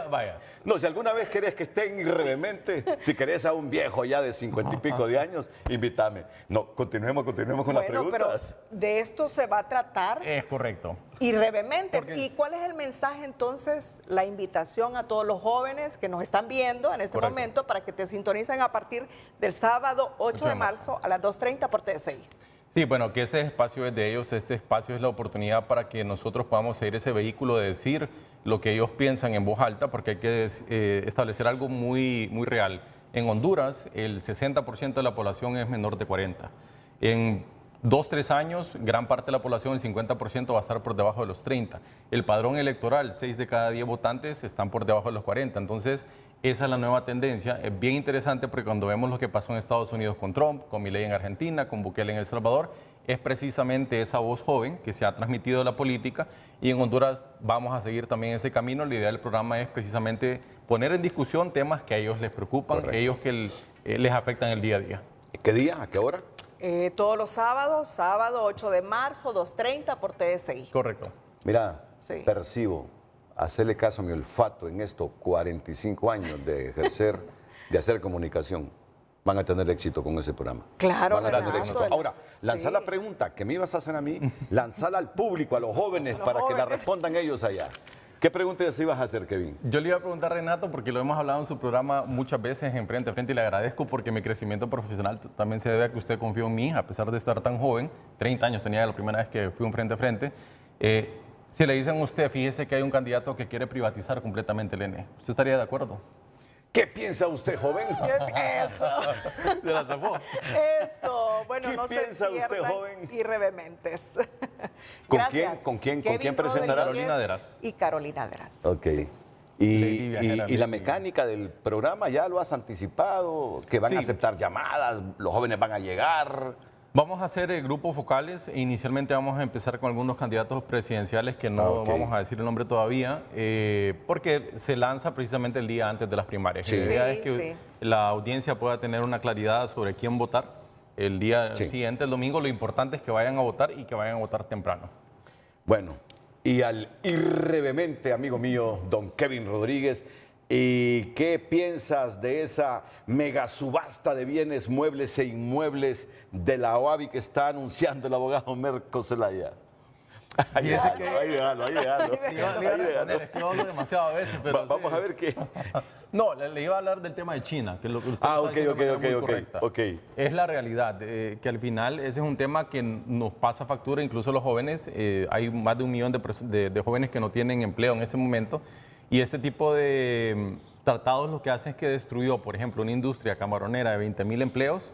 Vaya. No, si alguna vez querés que esté irreverente, si querés a un viejo ya de 50 y pico de años, invítame. No, continuemos con las preguntas. Pero de esto se va a tratar. Es correcto. Irreverentes. ¿Y cuál es el mensaje entonces? La invitación a todos los jóvenes que nos están viendo en este momento para que te sintonicen a partir del sábado 8 de marzo a las 2:30 por TSI. Sí, bueno, que ese espacio es de ellos, este espacio es la oportunidad para que nosotros podamos ser ese vehículo de decir lo que ellos piensan en voz alta, porque hay que establecer algo muy real. En Honduras, el 60% de la población es menor de 40. En 2-3 años, gran parte de la población, el 50%, va a estar por debajo de los 30. El padrón electoral, 6 de cada 10 votantes están por debajo de los 40. Entonces, esa es la nueva tendencia. Es bien interesante porque cuando vemos lo que pasó en Estados Unidos con Trump, con Milei en Argentina, con Bukele en El Salvador, es precisamente esa voz joven que se ha transmitido de la política, y en Honduras vamos a seguir también ese camino. La idea del programa es precisamente poner en discusión temas que a ellos les preocupan, ellos que les afectan el día a día. ¿Qué día? ¿A qué hora? Todos los sábados, sábado 8 de marzo, 2:30 por TSI. Correcto. Mira, percibo, hacerle caso a mi olfato en estos 45 años de ejercer, de hacer comunicación. Van a tener éxito con ese programa. Claro, van a tener éxito. Ahora, lanzar la pregunta que me ibas a hacer a mí, lanzarla al público, a los jóvenes, para que la respondan ellos allá. ¿Qué preguntas ibas a hacer, Kevin? Yo le iba a preguntar a Renato, porque lo hemos hablado en su programa muchas veces en Frente a Frente, y le agradezco porque mi crecimiento profesional también se debe a que usted confió en mí, a pesar de estar tan joven. 30 años tenía la primera vez que fui un Frente a Frente. Si le dicen a usted, fíjese que hay un candidato que quiere privatizar completamente el ENE, ¿usted estaría de acuerdo? ¿Qué piensa usted, joven? Eso. Se la zafó. Eso. Bueno, no se usted, joven? Irreverentes. ¿Con quién presentará? Carolina Deras. Y Carolina Deras. Ok. Sí. ¿Y la mecánica del programa ya lo has anticipado? ¿Que van a aceptar llamadas? ¿Los jóvenes van a llegar? Vamos a hacer grupos focales. Inicialmente vamos a empezar con algunos candidatos presidenciales que no vamos a decir el nombre todavía, porque se lanza precisamente el día antes de las primarias. La idea es que la audiencia pueda tener una claridad sobre quién votar el día siguiente, el domingo. Lo importante es que vayan a votar y que vayan a votar temprano. Bueno, y al irrevemente amigo mío, don Kevin Rodríguez, ¿y qué piensas de esa mega subasta de bienes muebles e inmuebles de la OABI que está anunciando el abogado Merco Zelaya? Ahí déjalo. Yo hablo demasiado a veces, pero... Vamos a ver qué... No, le iba a hablar del tema de China, que es lo que usted está diciendo de manera muy correcta. Es la realidad, que al final ese es un tema que nos pasa factura, incluso los jóvenes. Hay más de 1 millón de jóvenes que no tienen empleo en ese momento, y este tipo de tratados lo que hacen es que destruyó, por ejemplo, una industria camaronera de 20.000 empleos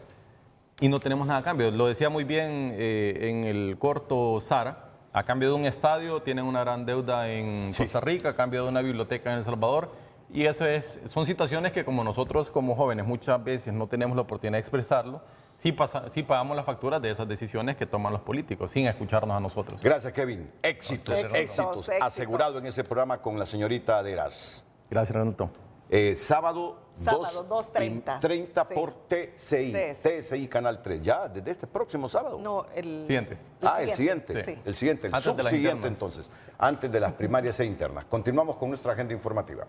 y no tenemos nada a cambio. Lo decía muy bien en el corto Sara, a cambio de un estadio tienen una gran deuda en Costa Rica, a cambio de una biblioteca en El Salvador. Y eso son situaciones que como nosotros como jóvenes muchas veces no tenemos la oportunidad de expresarlo, sí pagamos las facturas de esas decisiones que toman los políticos sin escucharnos a nosotros. Gracias, Kevin. Éxitos asegurado en ese programa con la señorita Deras. Gracias, Renato. Sábado 2:30 por TCI Canal 3. Ya, desde este próximo sábado. No, el siguiente. El siguiente. El siguiente, el subsiguiente entonces, antes de las primarias e internas. Continuamos con nuestra agenda informativa.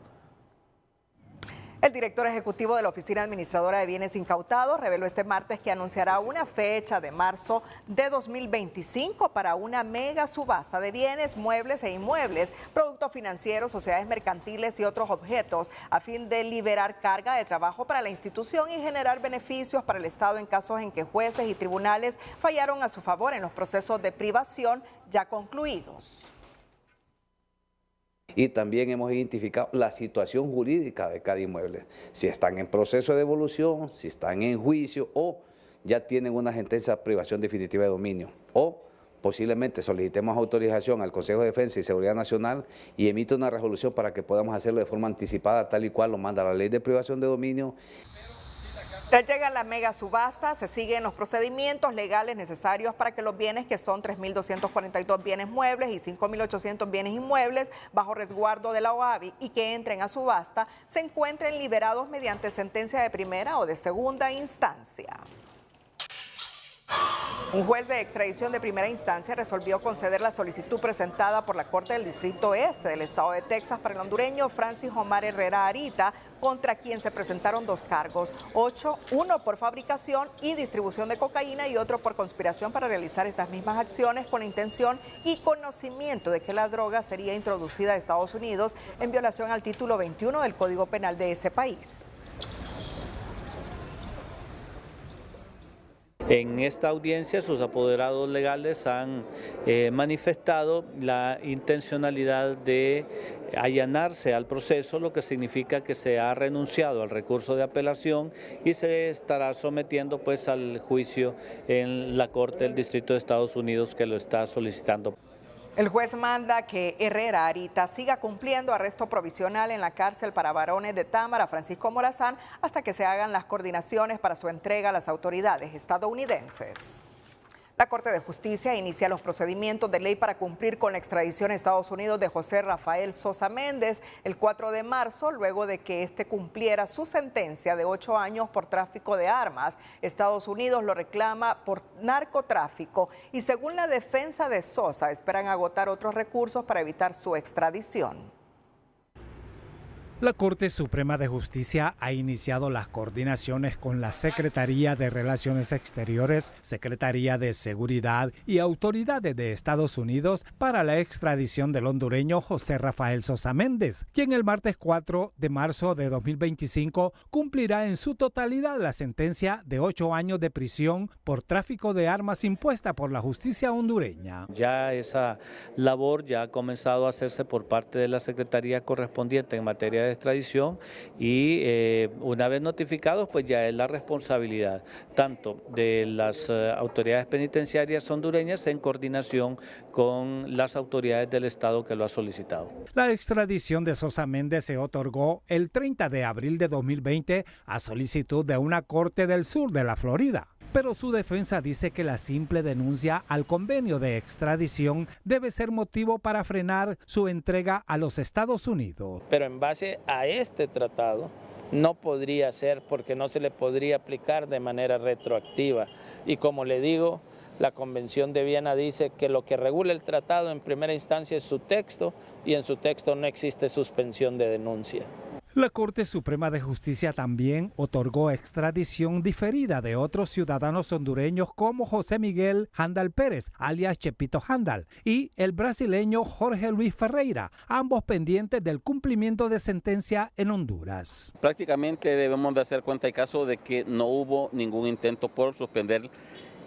El director ejecutivo de la Oficina Administradora de Bienes Incautados reveló este martes que anunciará una fecha de marzo de 2025 para una mega subasta de bienes, muebles e inmuebles, productos financieros, sociedades mercantiles y otros objetos, a fin de liberar carga de trabajo para la institución y generar beneficios para el Estado en casos en que jueces y tribunales fallaron a su favor en los procesos de privación ya concluidos. Y también hemos identificado la situación jurídica de cada inmueble, si están en proceso de devolución, si están en juicio o ya tienen una sentencia de privación definitiva de dominio, o posiblemente solicitemos autorización al Consejo de Defensa y Seguridad Nacional y emite una resolución para que podamos hacerlo de forma anticipada, tal y cual lo manda la Ley de Privación de Dominio. Tras llegar la mega subasta, se siguen los procedimientos legales necesarios para que los bienes, que son 3.242 bienes muebles y 5.800 bienes inmuebles bajo resguardo de la OABI y que entren a subasta, se encuentren liberados mediante sentencia de primera o de segunda instancia. Un juez de extradición de primera instancia resolvió conceder la solicitud presentada por la Corte del Distrito Este del Estado de Texas para el hondureño Francis Omar Herrera Arita, contra quien se presentaron 2 cargos, uno por fabricación y distribución de cocaína y otro por conspiración para realizar estas mismas acciones con la intención y conocimiento de que la droga sería introducida a Estados Unidos en violación al título 21 del Código Penal de ese país. En esta audiencia, sus apoderados legales han manifestado la intencionalidad de allanarse al proceso, lo que significa que se ha renunciado al recurso de apelación y se estará sometiendo pues al juicio en la Corte del Distrito de Estados Unidos, que lo está solicitando. El juez manda que Herrera Arita siga cumpliendo arresto provisional en la cárcel para varones de Támara, Francisco Morazán, hasta que se hagan las coordinaciones para su entrega a las autoridades estadounidenses. La Corte de Justicia inicia los procedimientos de ley para cumplir con la extradición a Estados Unidos de José Rafael Sosa Méndez el 4 de marzo, luego de que este cumpliera su sentencia de 8 años por tráfico de armas. Estados Unidos lo reclama por narcotráfico y, según la defensa de Sosa, esperan agotar otros recursos para evitar su extradición. La Corte Suprema de Justicia ha iniciado las coordinaciones con la Secretaría de Relaciones Exteriores, Secretaría de Seguridad y autoridades de Estados Unidos para la extradición del hondureño José Rafael Sosa Méndez, quien el martes 4 de marzo de 2025 cumplirá en su totalidad la sentencia de 8 años de prisión por tráfico de armas impuesta por la justicia hondureña. Ya esa labor ya ha comenzado a hacerse por parte de la Secretaría correspondiente en materia de extradición y una vez notificados pues ya es la responsabilidad tanto de las autoridades penitenciarias hondureñas en coordinación con las autoridades del Estado que lo ha solicitado. La extradición de Sosa Méndez se otorgó el 30 de abril de 2020 a solicitud de una corte del sur de la Florida. Pero su defensa dice que la simple denuncia al convenio de extradición debe ser motivo para frenar su entrega a los Estados Unidos. Pero en base a este tratado no podría ser porque no se le podría aplicar de manera retroactiva. Y como le digo, la Convención de Viena dice que lo que regula el tratado en primera instancia es su texto y en su texto no existe suspensión de denuncia. La Corte Suprema de Justicia también otorgó extradición diferida de otros ciudadanos hondureños como José Miguel Handal Pérez, alias Chepito Handal, y el brasileño Jorge Luis Ferreira, ambos pendientes del cumplimiento de sentencia en Honduras. Prácticamente debemos de hacer cuenta y caso de que no hubo ningún intento por suspender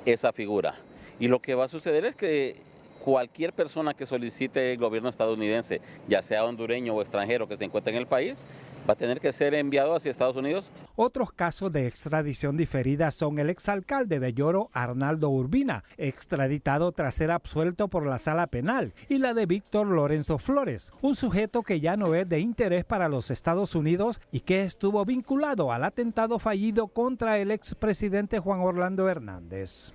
esa figura. Y lo que va a suceder es que cualquier persona que solicite el gobierno estadounidense, ya sea hondureño o extranjero que se encuentre en el país, va a tener que ser enviado hacia Estados Unidos. Otros casos de extradición diferida son el exalcalde de Yoro, Arnaldo Urbina, extraditado tras ser absuelto por la sala penal, y la de Víctor Lorenzo Flores, un sujeto que ya no es de interés para los Estados Unidos y que estuvo vinculado al atentado fallido contra el expresidente Juan Orlando Hernández.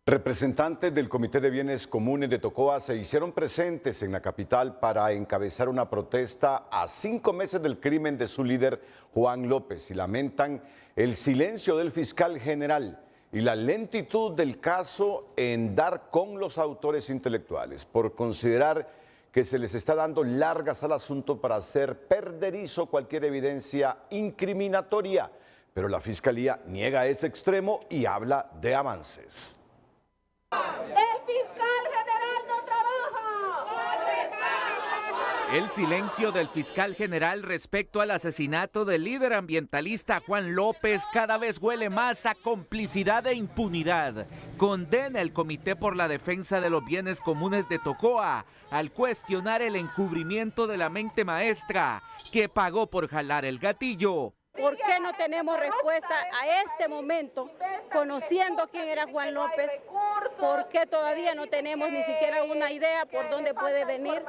Representantes del Comité de Bienes Comunes de Tocoa se hicieron presentes en la capital para encabezar una protesta a 5 meses del crimen de su líder Juan López y lamentan el silencio del fiscal general y la lentitud del caso en dar con los autores intelectuales por considerar que se les está dando largas al asunto para hacer perderizo cualquier evidencia incriminatoria. Pero la Fiscalía niega ese extremo y habla de avances. ¡El fiscal general no trabaja! El silencio del fiscal general respecto al asesinato del líder ambientalista Juan López cada vez huele más a complicidad e impunidad. Condena el Comité por la Defensa de los Bienes Comunes de Tocoa al cuestionar el encubrimiento de la mente maestra que pagó por jalar el gatillo. ¿Por qué no tenemos respuesta a este momento, conociendo quién era Juan López? ¿Por qué todavía no tenemos ni siquiera una idea por dónde puede venir?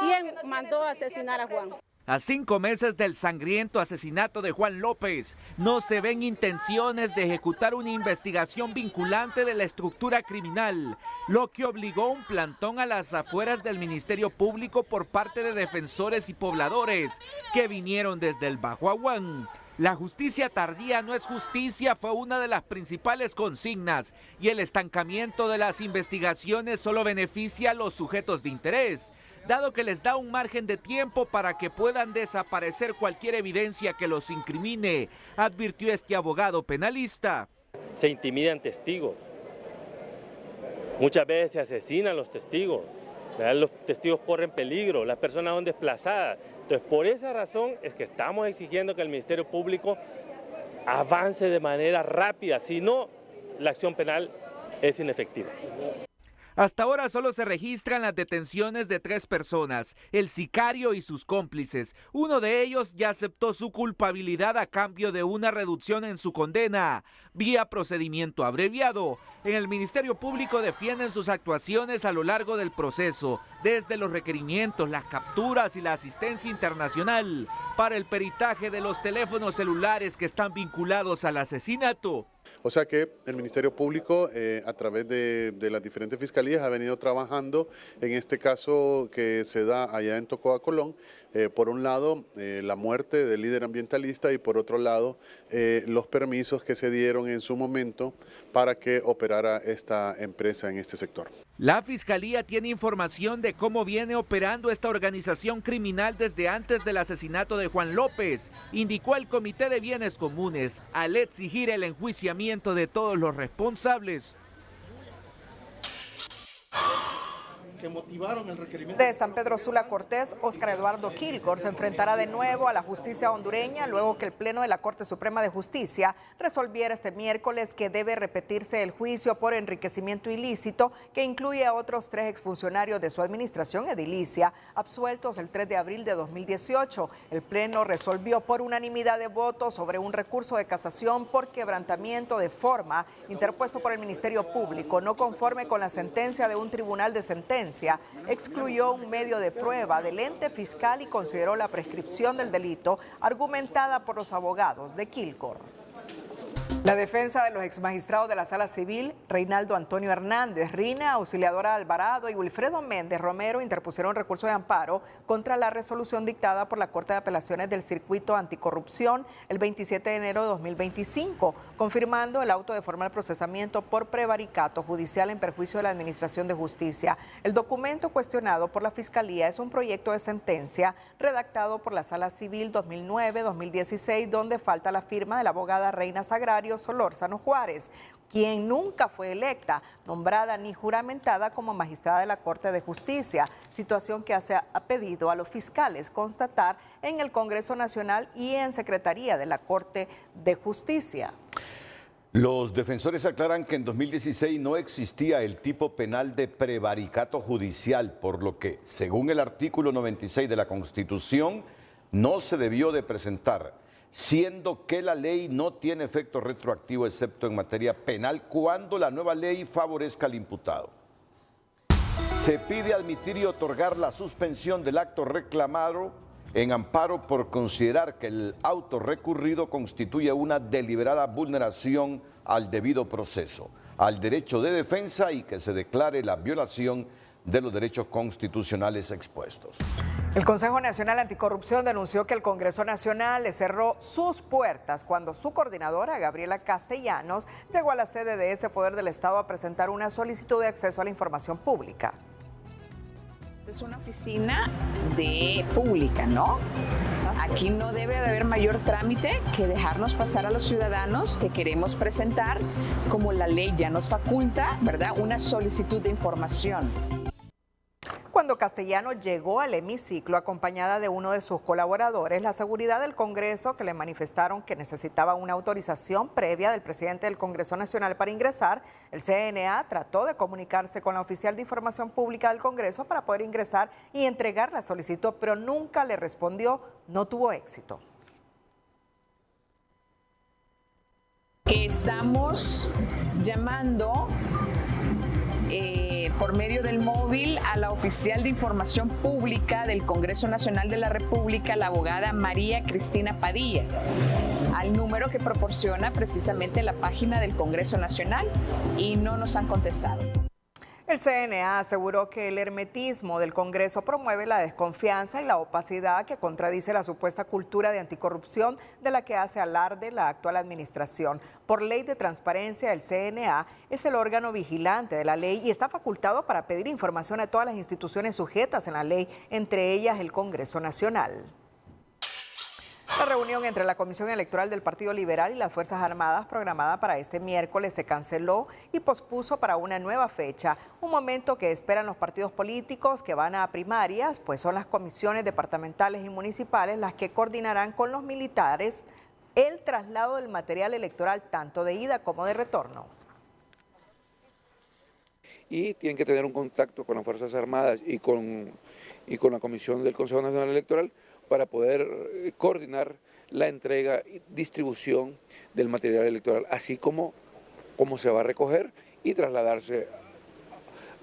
¿Quién mandó a asesinar a Juan? A 5 meses del sangriento asesinato de Juan López, no se ven intenciones de ejecutar una investigación vinculante de la estructura criminal, lo que obligó un plantón a las afueras del Ministerio Público por parte de defensores y pobladores que vinieron desde el Bajo Aguán. La justicia tardía no es justicia fue una de las principales consignas y el estancamiento de las investigaciones solo beneficia a los sujetos de interés, dado que les da un margen de tiempo para que puedan desaparecer cualquier evidencia que los incrimine, advirtió este abogado penalista. Se intimidan testigos, muchas veces se asesinan los testigos, ¿verdad? Los testigos corren peligro, las personas son desplazadas. Entonces, por esa razón es que estamos exigiendo que el Ministerio Público avance de manera rápida, si no, la acción penal es inefectiva. Hasta ahora solo se registran las detenciones de 3 personas, el sicario y sus cómplices. Uno de ellos ya aceptó su culpabilidad a cambio de una reducción en su condena, vía procedimiento abreviado. En el Ministerio Público defienden sus actuaciones a lo largo del proceso, desde los requerimientos, las capturas y la asistencia internacional para el peritaje de los teléfonos celulares que están vinculados al asesinato. O sea que el Ministerio Público, a través de las diferentes fiscalías, ha venido trabajando en este caso que se da allá en Tocoa, Colón. Por un lado, la muerte del líder ambientalista y por otro lado, los permisos que se dieron en su momento para que operara esta empresa en este sector. La Fiscalía tiene información de cómo viene operando esta organización criminal desde antes del asesinato de Juan López, indicó el Comité de Bienes Comunes al exigir el enjuiciamiento de todos los responsables. Que motivaron el requerimiento. De San Pedro Sula Cortés, Óscar Eduardo Kilgore se enfrentará de nuevo a la justicia hondureña luego que el Pleno de la Corte Suprema de Justicia resolviera este miércoles que debe repetirse el juicio por enriquecimiento ilícito que incluye a otros 3 exfuncionarios de su administración edilicia absueltos el 3 de abril de 2018. El Pleno resolvió por unanimidad de votos sobre un recurso de casación por quebrantamiento de forma interpuesto por el Ministerio Público, no conforme con la sentencia de un tribunal de sentencia. Excluyó un medio de prueba del ente fiscal y consideró la prescripción del delito argumentada por los abogados de Kilgore. La defensa de los exmagistrados de la Sala Civil, Reinaldo Antonio Hernández, Rina Auxiliadora Alvarado y Wilfredo Méndez Romero interpusieron recurso de amparo contra la resolución dictada por la Corte de Apelaciones del Circuito Anticorrupción el 27 de enero de 2025, confirmando el auto de formal procesamiento por prevaricato judicial en perjuicio de la Administración de Justicia. El documento cuestionado por la Fiscalía es un proyecto de sentencia redactado por la Sala Civil 2009-2016, donde falta la firma de la abogada Reina Sagrario Solórzano Juárez, quien nunca fue electa, nombrada ni juramentada como magistrada de la Corte de Justicia, situación que ha pedido a los fiscales constatar en el Congreso Nacional y en Secretaría de la Corte de Justicia. Los defensores aclaran que en 2016 no existía el tipo penal de prevaricato judicial, por lo que, según el artículo 96 de la Constitución, no se debió de presentar, siendo que la ley no tiene efecto retroactivo excepto en materia penal cuando la nueva ley favorezca al imputado. Se pide admitir y otorgar la suspensión del acto reclamado en amparo por considerar que el auto recurrido constituye una deliberada vulneración al debido proceso, al derecho de defensa y que se declare la violación de los derechos constitucionales expuestos. El Consejo Nacional Anticorrupción denunció que el Congreso Nacional le cerró sus puertas cuando su coordinadora, Gabriela Castellanos, llegó a la sede de ese poder del Estado a presentar una solicitud de acceso a la información pública. Es una oficina pública, ¿no? Aquí no debe de haber mayor trámite que dejarnos pasar a los ciudadanos que queremos presentar, como la ley ya nos faculta, ¿verdad?, una solicitud de información. Cuando Castellanos llegó al hemiciclo acompañada de uno de sus colaboradores, la seguridad del Congreso, que le manifestaron que necesitaba una autorización previa del presidente del Congreso Nacional para ingresar, el CNA trató de comunicarse con la oficial de información pública del Congreso para poder ingresar y entregar la solicitud, pero nunca le respondió, no tuvo éxito. Estamos llamando por medio del móvil a la oficial de información pública del Congreso Nacional de la República, la abogada María Cristina Padilla, al número que proporciona precisamente la página del Congreso Nacional, y no nos han contestado. El CNA aseguró que el hermetismo del Congreso promueve la desconfianza y la opacidad que contradice la supuesta cultura de anticorrupción de la que hace alarde la actual administración. Por ley de transparencia, el CNA es el órgano vigilante de la ley y está facultado para pedir información a todas las instituciones sujetas en la ley, entre ellas el Congreso Nacional. La reunión entre la Comisión Electoral del Partido Liberal y las Fuerzas Armadas programada para este miércoles se canceló y pospuso para una nueva fecha, un momento que esperan los partidos políticos que van a primarias, pues son las comisiones departamentales y municipales las que coordinarán con los militares el traslado del material electoral tanto de ida como de retorno. Y tienen que tener un contacto con las Fuerzas Armadas y con la Comisión del Consejo Nacional Electoral para poder coordinar la entrega y distribución del material electoral, así como cómo se va a recoger y trasladarse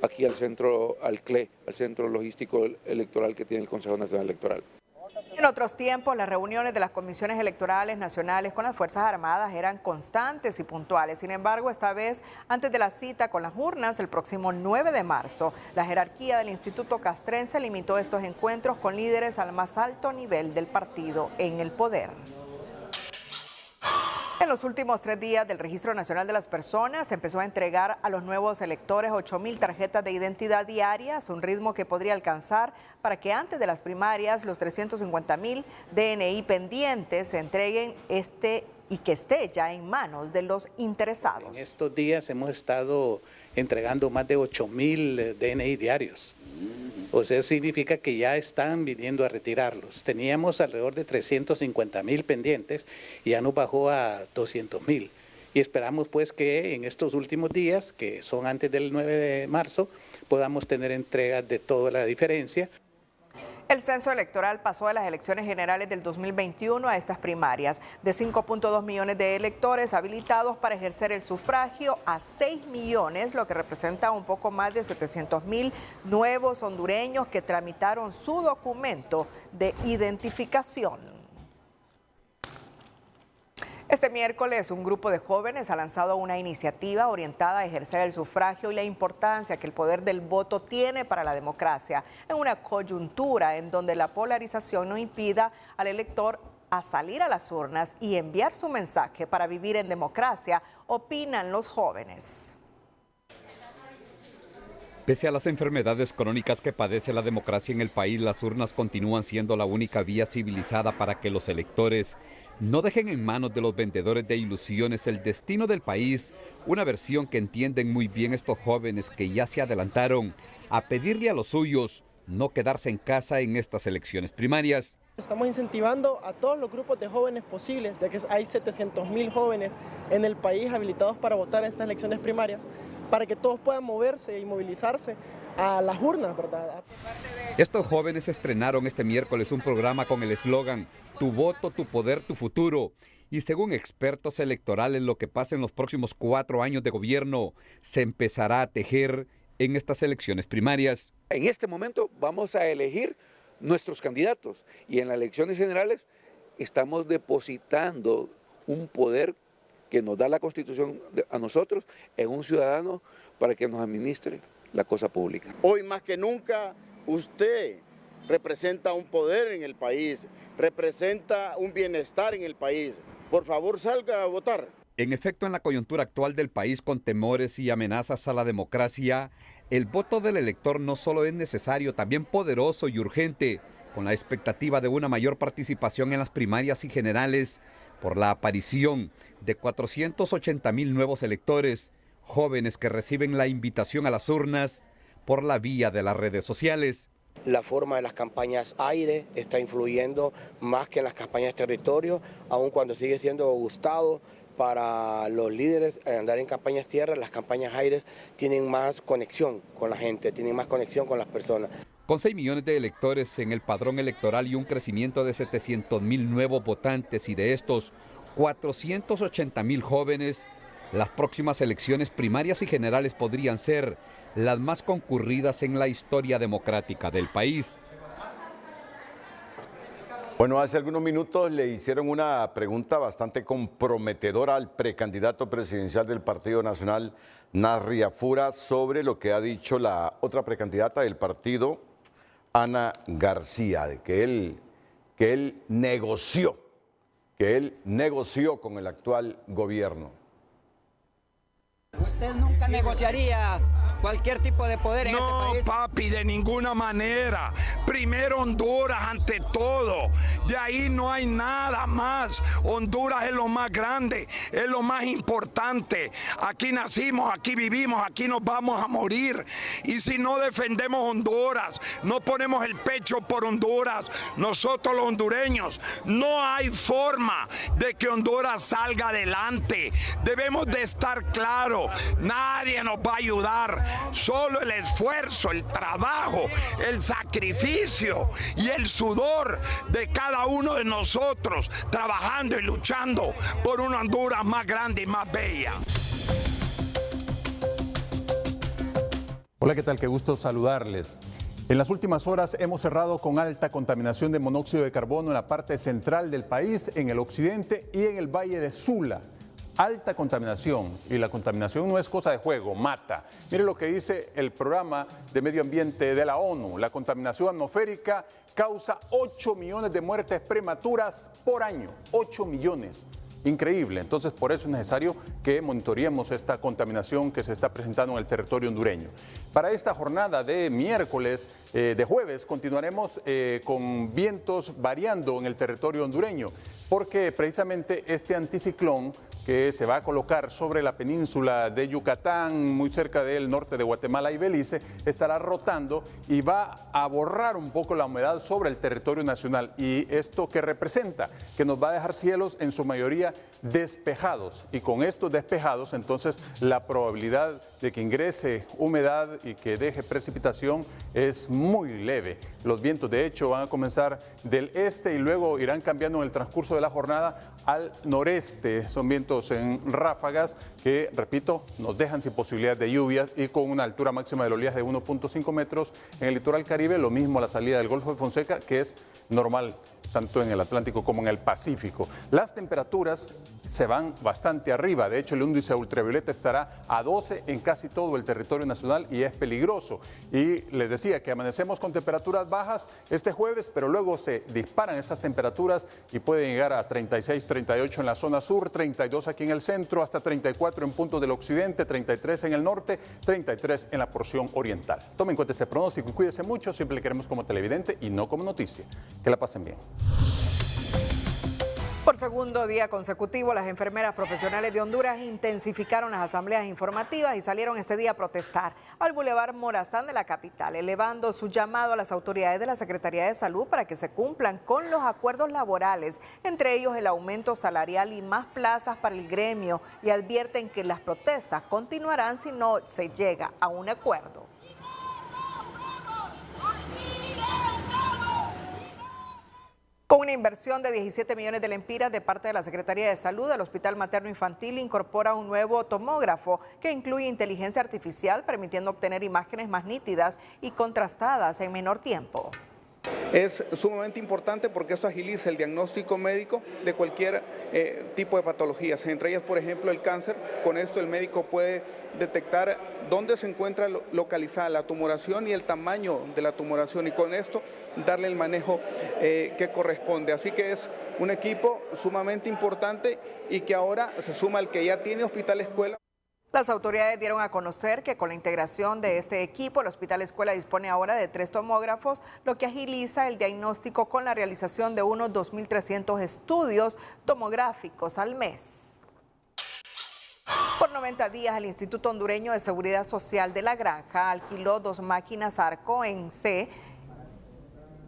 aquí al centro, al CLE, al Centro Logístico Electoral que tiene el Consejo Nacional Electoral. En otros tiempos, las reuniones de las comisiones electorales nacionales con las Fuerzas Armadas eran constantes y puntuales. Sin embargo, esta vez, antes de la cita con las urnas, el próximo 9 de marzo, la jerarquía del Instituto Castrense limitó estos encuentros con líderes al más alto nivel del partido en el poder. En los últimos 3 días del Registro Nacional de las Personas se empezó a entregar a los nuevos electores 8,000 tarjetas de identidad diarias, un ritmo que podría alcanzar para que antes de las primarias los 350,000 DNI pendientes se entreguen y que esté ya en manos de los interesados. En estos días hemos estado entregando más de 8,000 DNI diarios. O sea, significa que ya están viniendo a retirarlos. Teníamos alrededor de 350,000 pendientes y ya nos bajó a 200,000. Y esperamos pues que en estos últimos días, que son antes del 9 de marzo, podamos tener entregas de toda la diferencia. El censo electoral pasó de las elecciones generales del 2021 a estas primarias, de 5.2 millones de electores habilitados para ejercer el sufragio a 6 millones, lo que representa un poco más de 700,000 nuevos hondureños que tramitaron su documento de identificación. Este miércoles, un grupo de jóvenes ha lanzado una iniciativa orientada a ejercer el sufragio y la importancia que el poder del voto tiene para la democracia, en una coyuntura en donde la polarización no impida al elector a salir a las urnas y enviar su mensaje para vivir en democracia, opinan los jóvenes. Pese a las enfermedades crónicas que padece la democracia en el país, las urnas continúan siendo la única vía civilizada para que los electores no dejen en manos de los vendedores de ilusiones el destino del país, una versión que entienden muy bien estos jóvenes que ya se adelantaron a pedirle a los suyos no quedarse en casa en estas elecciones primarias. Estamos incentivando a todos los grupos de jóvenes posibles, ya que hay 700.000 jóvenes en el país habilitados para votar en estas elecciones primarias, para que todos puedan moverse y movilizarse a las urnas, ¿verdad? Estos jóvenes estrenaron este miércoles un programa con el eslogan "Tu voto, tu poder, tu futuro". Y según expertos electorales, lo que pasa en los próximos 4 años de gobierno se empezará a tejer en estas elecciones primarias. En este momento vamos a elegir nuestros candidatos y en las elecciones generales estamos depositando un poder que nos da la Constitución a nosotros en un ciudadano para que nos administre la cosa pública. Hoy más que nunca usted representa un poder en el país, representa un bienestar en el país. Por favor, salga a votar. En efecto, en la coyuntura actual del país, con temores y amenazas a la democracia, el voto del elector no solo es necesario, también poderoso y urgente, con la expectativa de una mayor participación en las primarias y generales por la aparición de 480,000 nuevos electores, jóvenes que reciben la invitación a las urnas por la vía de las redes sociales. La forma de las campañas aire está influyendo más que en las campañas territorio, aun cuando sigue siendo gustado para los líderes andar en campañas tierra, las campañas aires tienen más conexión con la gente, tienen más conexión con las personas. Con 6 millones de electores en el padrón electoral y un crecimiento de 700,000 nuevos votantes y de estos 480,000 jóvenes, las próximas elecciones primarias y generales podrían ser las más concurridas en la historia democrática del país. Bueno, hace algunos minutos le hicieron una pregunta bastante comprometedora al precandidato presidencial del Partido Nacional, Narria Fura, sobre lo que ha dicho la otra precandidata del partido, Ana García, de que él negoció con el actual gobierno. Usted nunca negociaría cualquier tipo de poder en este país. No, papi, de ninguna manera. Primero Honduras ante todo. De ahí no hay nada más. Honduras es lo más grande, es lo más importante. Aquí nacimos, aquí vivimos, aquí nos vamos a morir. Y si no defendemos Honduras, no ponemos el pecho por Honduras, nosotros los hondureños, no hay forma de que Honduras salga adelante. Debemos de estar claros. Nadie nos va a ayudar, solo el esfuerzo, el trabajo, el sacrificio y el sudor de cada uno de nosotros, trabajando y luchando por una Honduras más grande y más bella. Hola, ¿qué tal? Qué gusto saludarles. En las últimas horas hemos cerrado con alta contaminación de monóxido de carbono en la parte central del país, en el occidente y en el valle de Sula. Alta contaminación, y la contaminación no es cosa de juego, mata. Mire lo que dice el programa de medio ambiente de la ONU. La contaminación atmosférica causa 8 millones de muertes prematuras por año. 8 millones. Increíble. Entonces, por eso es necesario que monitoreemos esta contaminación que se está presentando en el territorio hondureño. Para esta jornada de miércoles, de jueves, continuaremos con vientos variando en el territorio hondureño, porque precisamente este anticiclón que se va a colocar sobre la península de Yucatán, muy cerca del norte de Guatemala y Belice, estará rotando y va a borrar un poco la humedad sobre el territorio nacional. ¿Y esto qué representa? Que nos va a dejar cielos en su mayoría despejados, y con estos despejados entonces la probabilidad de que ingrese humedad y que deje precipitación es muy leve. Los vientos de hecho van a comenzar del este y luego irán cambiando en el transcurso de la jornada al noreste. Son vientos en ráfagas que, repito, nos dejan sin posibilidad de lluvias y con una altura máxima del oleaje de 1.5 metros en el litoral caribe, lo mismo a la salida del Golfo de Fonseca, que es normal tanto en el Atlántico como en el Pacífico. Las temperaturas se van bastante arriba. De hecho, el índice ultravioleta estará a 12 en casi todo el territorio nacional y es peligroso. Y les decía que amanecemos con temperaturas bajas este jueves, pero luego se disparan estas temperaturas y pueden llegar a 36, 38 en la zona sur, 32 aquí en el centro, hasta 34 en puntos del occidente, 33 en el norte, 33 en la porción oriental. Tomen en cuenta ese pronóstico y cuídense mucho. Siempre le queremos como televidente y no como noticia. Que la pasen bien. Por segundo día consecutivo, las enfermeras profesionales de Honduras intensificaron las asambleas informativas y salieron este día a protestar al Boulevard Morazán de la capital, elevando su llamado a las autoridades de la Secretaría de Salud para que se cumplan con los acuerdos laborales, entre ellos el aumento salarial y más plazas para el gremio, y advierten que las protestas continuarán si no se llega a un acuerdo. Con una inversión de 17 millones de lempiras de parte de la Secretaría de Salud, el Hospital Materno Infantil incorpora un nuevo tomógrafo que incluye inteligencia artificial, permitiendo obtener imágenes más nítidas y contrastadas en menor tiempo. Es sumamente importante porque esto agiliza el diagnóstico médico de cualquier tipo de patologías, entre ellas, por ejemplo, el cáncer. Con esto el médico puede detectar dónde se encuentra localizada la tumoración y el tamaño de la tumoración, y con esto darle el manejo que corresponde. Así que es un equipo sumamente importante y que ahora se suma al que ya tiene Hospital Escuela. Las autoridades dieron a conocer que con la integración de este equipo, el Hospital Escuela dispone ahora de 3 tomógrafos, lo que agiliza el diagnóstico con la realización de unos 2.300 estudios tomográficos al mes. Por 90 días, el Instituto Hondureño de Seguridad Social de La Granja alquiló 2 máquinas Arco en C,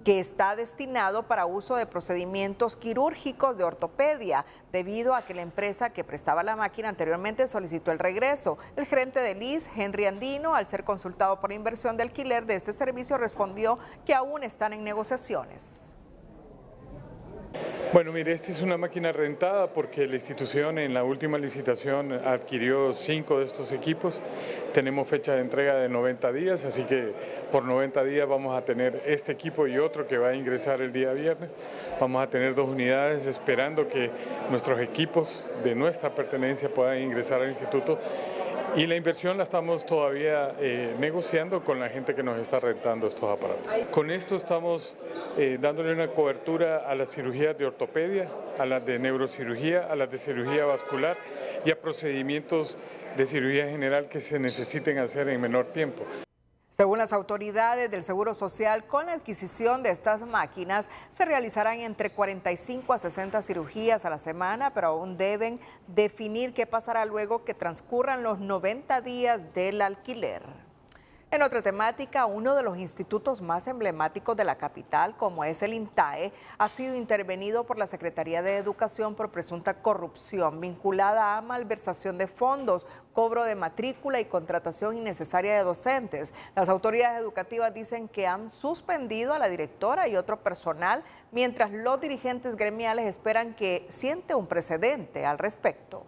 que está destinado para uso de procedimientos quirúrgicos de ortopedia, debido a que la empresa que prestaba la máquina anteriormente solicitó el regreso. El gerente de LIS, Henry Andino, al ser consultado por inversión de alquiler de este servicio, respondió que aún están en negociaciones. Bueno, mire, esta es una máquina rentada porque la institución en la última licitación adquirió 5 de estos equipos. Tenemos fecha de entrega de 90 días, así que por 90 días vamos a tener este equipo y otro que va a ingresar el día viernes. Vamos a tener 2 unidades esperando que nuestros equipos de nuestra pertenencia puedan ingresar al instituto. Y la inversión la estamos todavía negociando con la gente que nos está rentando estos aparatos. Con esto estamos dándole una cobertura a las cirugías de ortopedia, a las de neurocirugía, a las de cirugía vascular y a procedimientos de cirugía general que se necesiten hacer en menor tiempo. Según las autoridades del Seguro Social, con la adquisición de estas máquinas se realizarán entre 45 a 60 cirugías a la semana, pero aún deben definir qué pasará luego que transcurran los 90 días del alquiler. En otra temática, uno de los institutos más emblemáticos de la capital, como es el INTAE, ha sido intervenido por la Secretaría de Educación por presunta corrupción vinculada a malversación de fondos, cobro de matrícula y contratación innecesaria de docentes. Las autoridades educativas dicen que han suspendido a la directora y otro personal, mientras los dirigentes gremiales esperan que siente un precedente al respecto.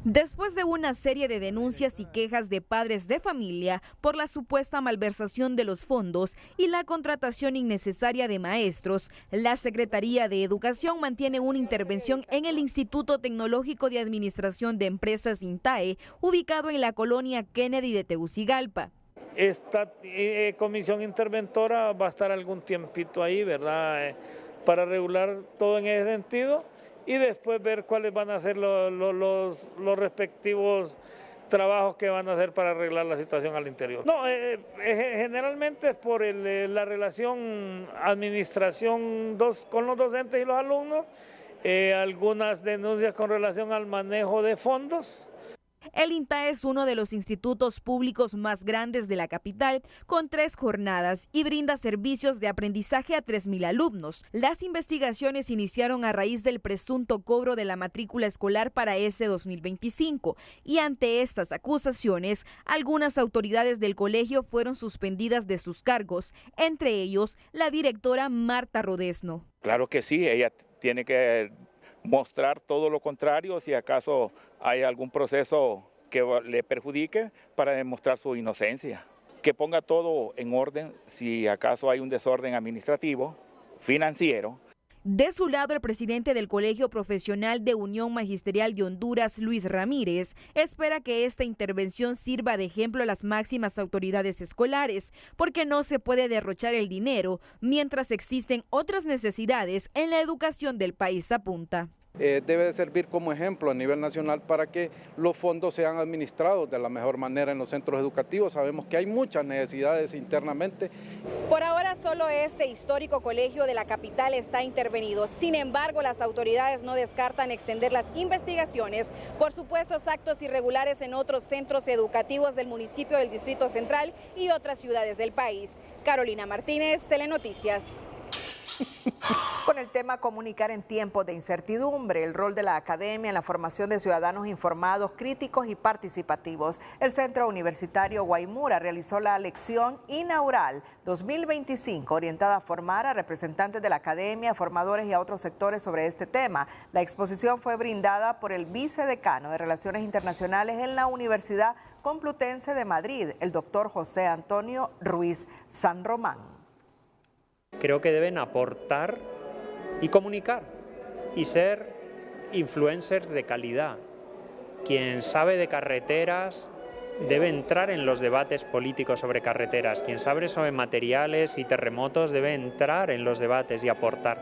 Después de una serie de denuncias y quejas de padres de familia por la supuesta malversación de los fondos y la contratación innecesaria de maestros, la Secretaría de Educación mantiene una intervención en el Instituto Tecnológico de Administración de Empresas INTAE, ubicado en la colonia Kennedy de Tegucigalpa. Esta comisión interventora va a estar algún tiempito ahí, ¿verdad? Para regular todo en ese sentido. Y después ver cuáles van a ser los respectivos trabajos que van a hacer para arreglar la situación al interior. No, generalmente es por la relación administración con los docentes y los alumnos, algunas denuncias con relación al manejo de fondos. El INTAE es uno de los institutos públicos más grandes de la capital, con 3 jornadas y brinda servicios de aprendizaje a 3.000 alumnos. Las investigaciones iniciaron a raíz del presunto cobro de la matrícula escolar para ese 2025 y ante estas acusaciones, algunas autoridades del colegio fueron suspendidas de sus cargos, entre ellos la directora Marta Rodesno. Claro que sí, ella tiene que mostrar todo lo contrario si acaso hay algún proceso que le perjudique para demostrar su inocencia. que ponga todo en orden si acaso hay un desorden administrativo, financiero. De su lado, el presidente del Colegio Profesional de Unión Magisterial de Honduras, Luis Ramírez, espera que esta intervención sirva de ejemplo a las máximas autoridades escolares, porque no se puede derrochar el dinero mientras existen otras necesidades en la educación del país, apunta. Debe de servir como ejemplo a nivel nacional para que los fondos sean administrados de la mejor manera en los centros educativos. Sabemos que hay muchas necesidades internamente. Por ahora solo este histórico colegio de la capital está intervenido. Sin embargo, las autoridades no descartan extender las investigaciones por supuestos actos irregulares en otros centros educativos del municipio del Distrito Central y otras ciudades del país. Carolina Martínez, Telenoticias. Con el tema comunicar en tiempos de incertidumbre, el rol de la academia en la formación de ciudadanos informados, críticos y participativos. El Centro Universitario Guaymura realizó la lección inaugural 2025 orientada a formar a representantes de la academia, formadores y a otros sectores sobre este tema. La exposición fue brindada por el vicedecano de Relaciones Internacionales en la Universidad Complutense de Madrid, el doctor José Antonio Ruiz San Román. Creo que deben aportar y comunicar y ser influencers de calidad. Quien sabe de carreteras debe entrar en los debates políticos sobre carreteras. Quien sabe sobre materiales y terremotos debe entrar en los debates y aportar.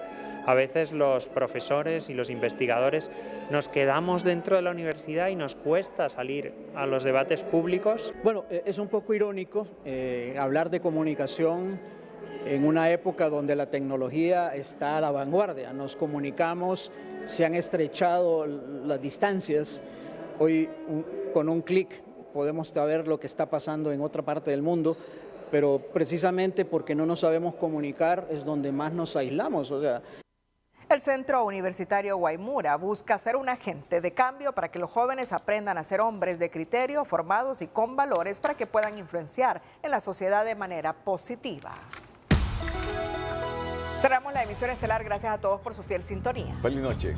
A veces los profesores y los investigadores nos quedamos dentro de la universidad y nos cuesta salir a los debates públicos. Bueno, es un poco irónico hablar de comunicación en una época donde la tecnología está a la vanguardia. Nos comunicamos, se han estrechado las distancias. Hoy con un clic podemos saber lo que está pasando en otra parte del mundo, pero precisamente porque no nos sabemos comunicar es donde más nos aislamos. El Centro Universitario Guaymura busca ser un agente de cambio para que los jóvenes aprendan a ser hombres de criterio, formados y con valores para que puedan influenciar en la sociedad de manera positiva. Cerramos la emisión estelar. Gracias a todos por su fiel sintonía. Feliz noche.